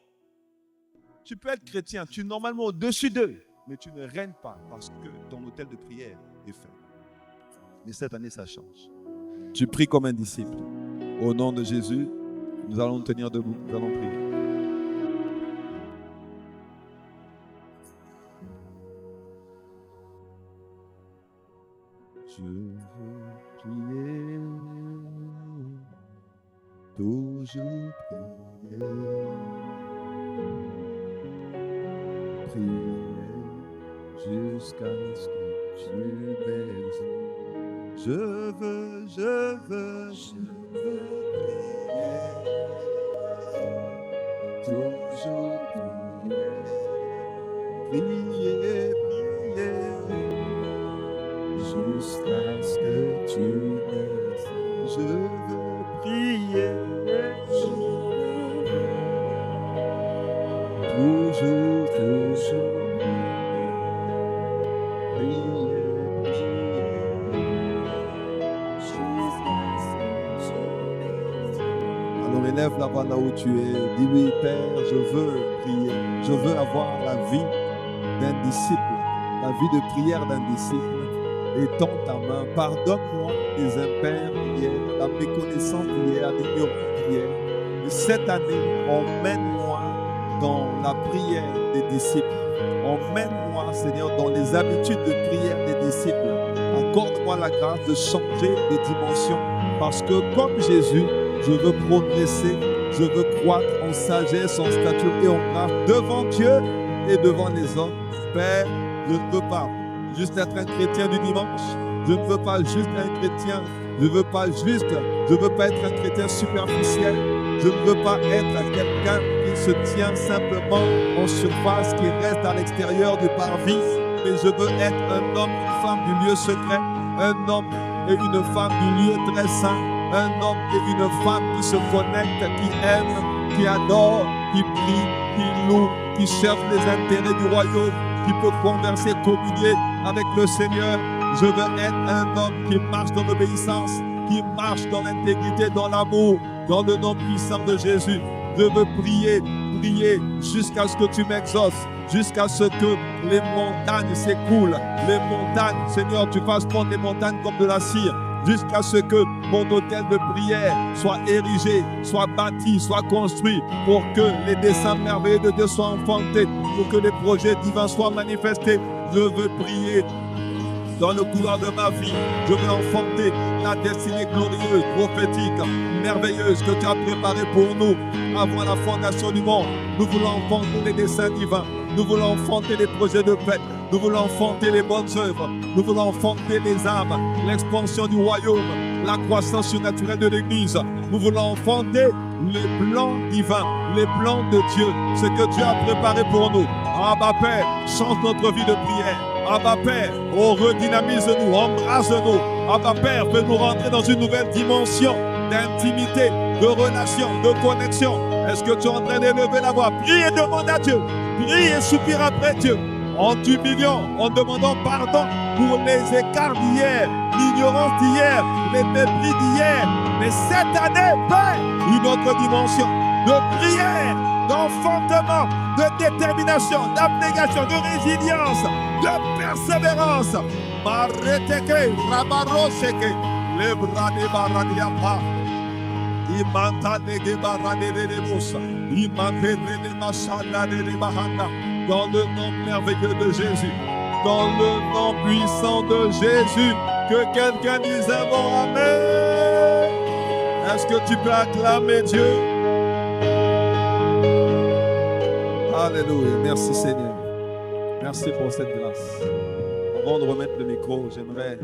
Tu peux être chrétien, tu es normalement au-dessus d'eux, mais tu ne règnes pas parce que ton autel de prière est fait. Mais cette année ça change. Tu pries comme un disciple. Au nom de Jésus, nous allons nous tenir debout, nous allons prier. Je veux prier, toujours prier, prier jusqu'à ce que tu m'exauces. Je veux prier, toujours prier, jusqu'à ce que tu m'exauces. Je veux prier, toujours prier, jusqu'à ce que tu m'exauces. Alors élève la voix là où tu es. Dis oui, Père, je veux prier. Je veux avoir la vie d'un disciple, la vie de prière d'un disciple. Étends ta main, pardonne-moi les impairs d'hier, la méconnaissance d'hier, l'ignorance d'hier. Et cette année, emmène-moi dans la prière des disciples. Emmène-moi, Seigneur, dans les habitudes de prière des disciples. Accorde-moi la grâce de changer de dimension. Parce que comme Jésus, je veux progresser, je veux croître en sagesse, en stature et en grâce devant Dieu et devant les hommes. Père, je ne veux pas juste être un chrétien du dimanche. Je ne veux pas juste un chrétien. Je ne veux pas être un chrétien superficiel. Je ne veux pas être quelqu'un qui se tient simplement en surface, qui reste à l'extérieur du parvis. Mais je veux être un homme, une femme du lieu secret, un homme et une femme du lieu très saint, un homme et une femme qui se connectent, qui aiment, qui adorent, qui prient, qui louent, qui cherchent les intérêts du royaume, qui peut converser, communier avec le Seigneur. Je veux être un homme qui marche dans l'obéissance, qui marche dans l'intégrité, dans l'amour, dans le nom puissant de Jésus. Je veux prier jusqu'à ce que tu m'exauces, jusqu'à ce que les montagnes s'écoulent. Les montagnes, Seigneur, tu fasses prendre les montagnes comme de la cire, jusqu'à ce que mon autel de prière soit érigé, soit bâti, soit construit, pour que les desseins merveilleux de Dieu soient enfantés, pour que les projets divins soient manifestés. Je veux prier dans le couloir de ma vie. Je veux enfanter la destinée glorieuse, prophétique, merveilleuse que tu as préparée pour nous avant la fondation du monde. Nous voulons enfanter les desseins divins. Nous voulons enfanter les projets de paix. Nous voulons enfanter les bonnes œuvres. Nous voulons enfanter les âmes, l'expansion du royaume, la croissance surnaturelle de l'Église. Nous voulons enfanter les plans divins, les plans de Dieu, ce que Dieu a préparé pour nous. Abba Père, change notre vie de prière. Abba Père, redynamise-nous, embrase-nous. Abba Père, fais-nous rentrer dans une nouvelle dimension d'intimité, de relation, de connexion. Est-ce que tu es en train d'élever la voix? Prie et demande à Dieu. Prie et soupire après Dieu. En t'humiliant, en demandant pardon pour les écarts d'hier, l'ignorance d'hier, les mépris d'hier. Mais cette année, une autre dimension de prière, d'enfantement, de détermination, d'abnégation, de résilience, de persévérance. Mareteke, rabaroseke, les bras des baradiapa. Imanta de baradelebusa, imante de masana de bahana. Dans le nom merveilleux de Jésus, dans le nom puissant de Jésus, que quelqu'un dise un bon amen. Est-ce que tu peux acclamer Dieu? Alléluia. Merci Seigneur. Merci pour cette grâce. Avant de remettre le micro, j'aimerais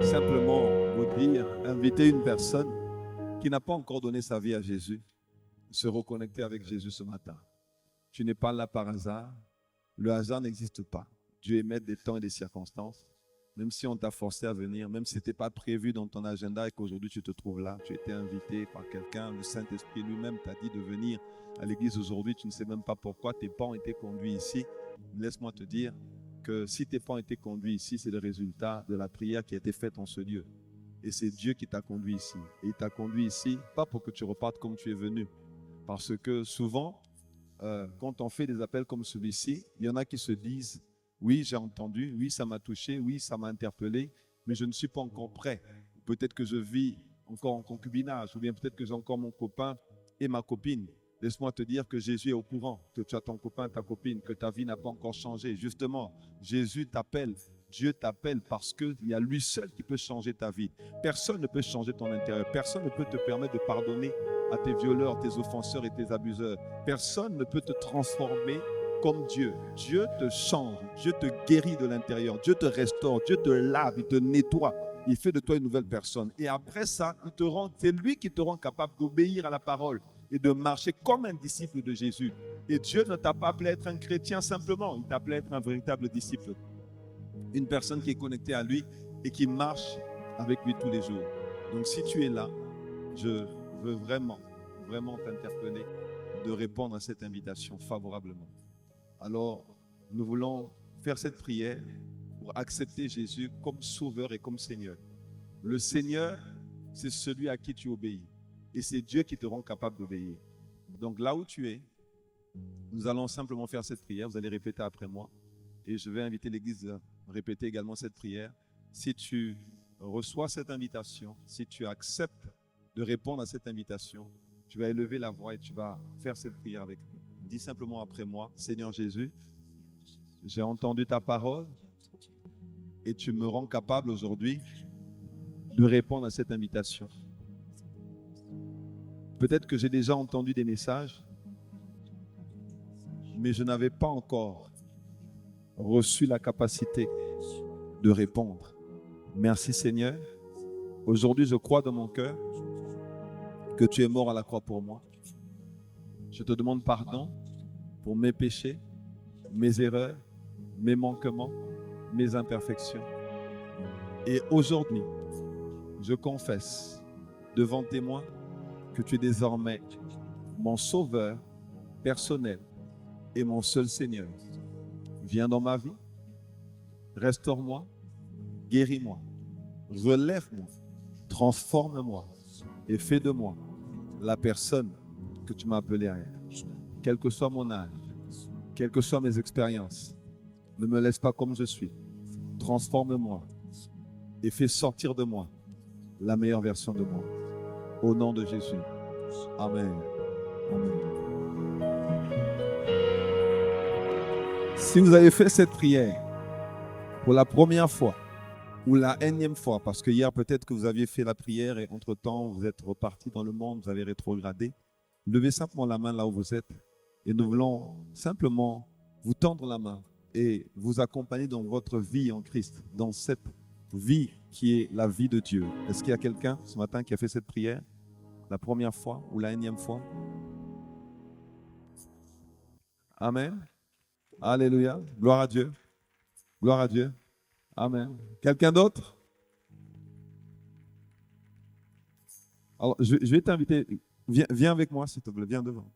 simplement vous dire, inviter une personne qui n'a pas encore donné sa vie à Jésus, se reconnecter avec Jésus ce matin. Tu n'es pas là par hasard. Le hasard n'existe pas. Dieu est maître des temps et des circonstances. Même si on t'a forcé à venir, même si ce n'était pas prévu dans ton agenda et qu'aujourd'hui tu te trouves là, tu étais invité par quelqu'un, le Saint-Esprit lui-même t'a dit de venir à l'église aujourd'hui, tu ne sais même pas pourquoi tes pas ont été conduits ici. Laisse-moi te dire que si tes pas ont été conduits ici, c'est le résultat de la prière qui a été faite en ce lieu. Et c'est Dieu qui t'a conduit ici. Et il t'a conduit ici, pas pour que tu repartes comme tu es venu. Parce que souvent, quand on fait des appels comme celui-ci, il y en a qui se disent « Oui, j'ai entendu, oui, ça m'a touché, oui, ça m'a interpellé, mais je ne suis pas encore prêt. Peut-être que je vis encore en concubinage, ou bien peut-être que j'ai encore mon copain et ma copine. » Laisse-moi te dire que Jésus est au courant, que tu as ton copain, ta copine, que ta vie n'a pas encore changé. Justement, Jésus t'appelle, Dieu t'appelle parce qu'il y a lui seul qui peut changer ta vie. Personne ne peut changer ton intérieur. Personne ne peut te permettre de pardonner à tes violeurs, tes offenseurs et tes abuseurs. Personne ne peut te transformer comme Dieu. Dieu te change, Dieu te guérit de l'intérieur, Dieu te restaure, Dieu te lave, il te nettoie. Il fait de toi une nouvelle personne. Et après ça, c'est lui qui te rend capable d'obéir à la parole et de marcher comme un disciple de Jésus. Et Dieu ne t'a pas appelé à être un chrétien simplement, il t'a appelé à être un véritable disciple. Une personne qui est connectée à lui et qui marche avec lui tous les jours. Donc si tu es là, je veux vraiment t'interpeller de répondre à cette invitation favorablement. Alors, nous voulons faire cette prière pour accepter Jésus comme sauveur et comme Seigneur. Le Seigneur, c'est celui à qui tu obéis. Et c'est Dieu qui te rend capable d'obéir. Donc là où tu es, nous allons simplement faire cette prière. Vous allez répéter après moi. Et je vais inviter l'Église à répéter également cette prière. Si tu reçois cette invitation, si tu acceptes de répondre à cette invitation, tu vas élever la voix et tu vas faire cette prière avec nous. Dis simplement après moi, Seigneur Jésus, j'ai entendu ta parole et tu me rends capable aujourd'hui de répondre à cette invitation. Peut-être que j'ai déjà entendu des messages, mais je n'avais pas encore reçu la capacité de répondre. Merci Seigneur. Aujourd'hui, je crois dans mon cœur que tu es mort à la croix pour moi. Je te demande pardon pour mes péchés, mes erreurs, mes manquements, mes imperfections. Et aujourd'hui, je confesse devant témoins que tu es désormais mon sauveur personnel et mon seul Seigneur. Viens dans ma vie, restaure-moi, guéris-moi, relève-moi, transforme-moi et fais de moi la personne que tu m'as appelé à être. Quel que soit mon âge, quelles que soient mes expériences, ne me laisse pas comme je suis. Transforme-moi et fais sortir de moi la meilleure version de moi. Au nom de Jésus. Amen. Amen. Si vous avez fait cette prière pour la première fois ou la énième fois, parce que hier peut-être que vous aviez fait la prière et entre-temps vous êtes reparti dans le monde, vous avez rétrogradé, levez simplement la main là où vous êtes et nous voulons simplement vous tendre la main et vous accompagner dans votre vie en Christ, dans cette vie qui est la vie de Dieu. Est-ce qu'il y a quelqu'un ce matin qui a fait cette prière la première fois ou la énième fois? Amen. Alléluia. Gloire à Dieu. Gloire à Dieu. Amen. Quelqu'un d'autre? Alors, je vais t'inviter Viens avec moi, s'il te plaît. Viens devant.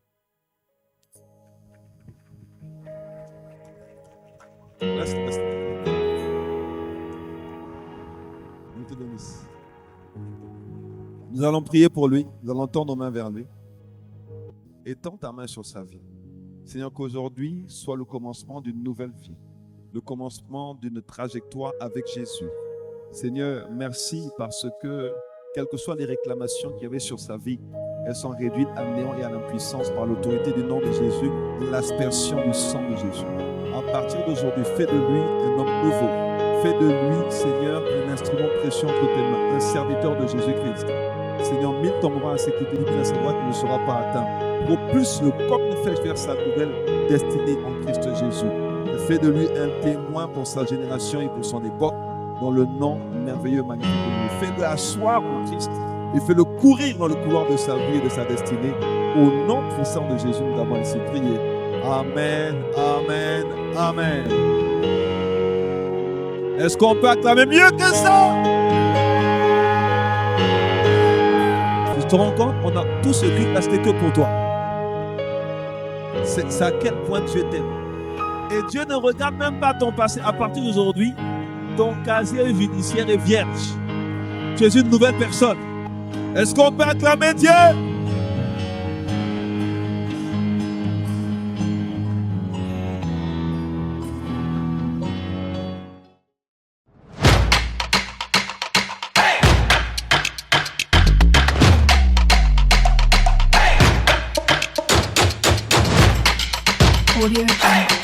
Reste. Nous te donnons ici. Nous allons prier pour lui. Nous allons tendre nos mains vers lui. Et tends ta main sur sa vie. Seigneur, qu'aujourd'hui soit le commencement d'une nouvelle vie. Le commencement d'une trajectoire avec Jésus. Seigneur, merci parce que, quelles que soient les réclamations qu'il y avait sur sa vie, elles sont réduites à néant et à l'impuissance par l'autorité du nom de Jésus, l'aspersion du sang de Jésus. À partir d'aujourd'hui, fais de lui un homme nouveau. Fais de lui, Seigneur, un instrument précieux entre tes mains, un serviteur de Jésus-Christ. Seigneur, mille tomberont à ses côtés, mille à sa droite, il ne sera pas atteint. Propulse-le comme il fait vers sa nouvelle destinée en Christ Jésus. Fais de lui un témoin pour sa génération et pour son époque, dans le nom merveilleux, magnifique de Dieu. Fais-le asseoir en Christ et fais-le courir dans le couloir de sa vie et de sa destinée. Au nom puissant de Jésus, nous avons ainsi prié. Amen, amen, amen. Est-ce qu'on peut acclamer mieux que ça? Tu te rends compte, on a tout ce qui restait que pour toi. C'est à quel point Dieu t'aime. Et Dieu ne regarde même pas ton passé. À partir d'aujourd'hui, ton casier judiciaire est vierge. Tu es une nouvelle personne. Est-ce qu'on peut acclamer Dieu? Audio Jungle.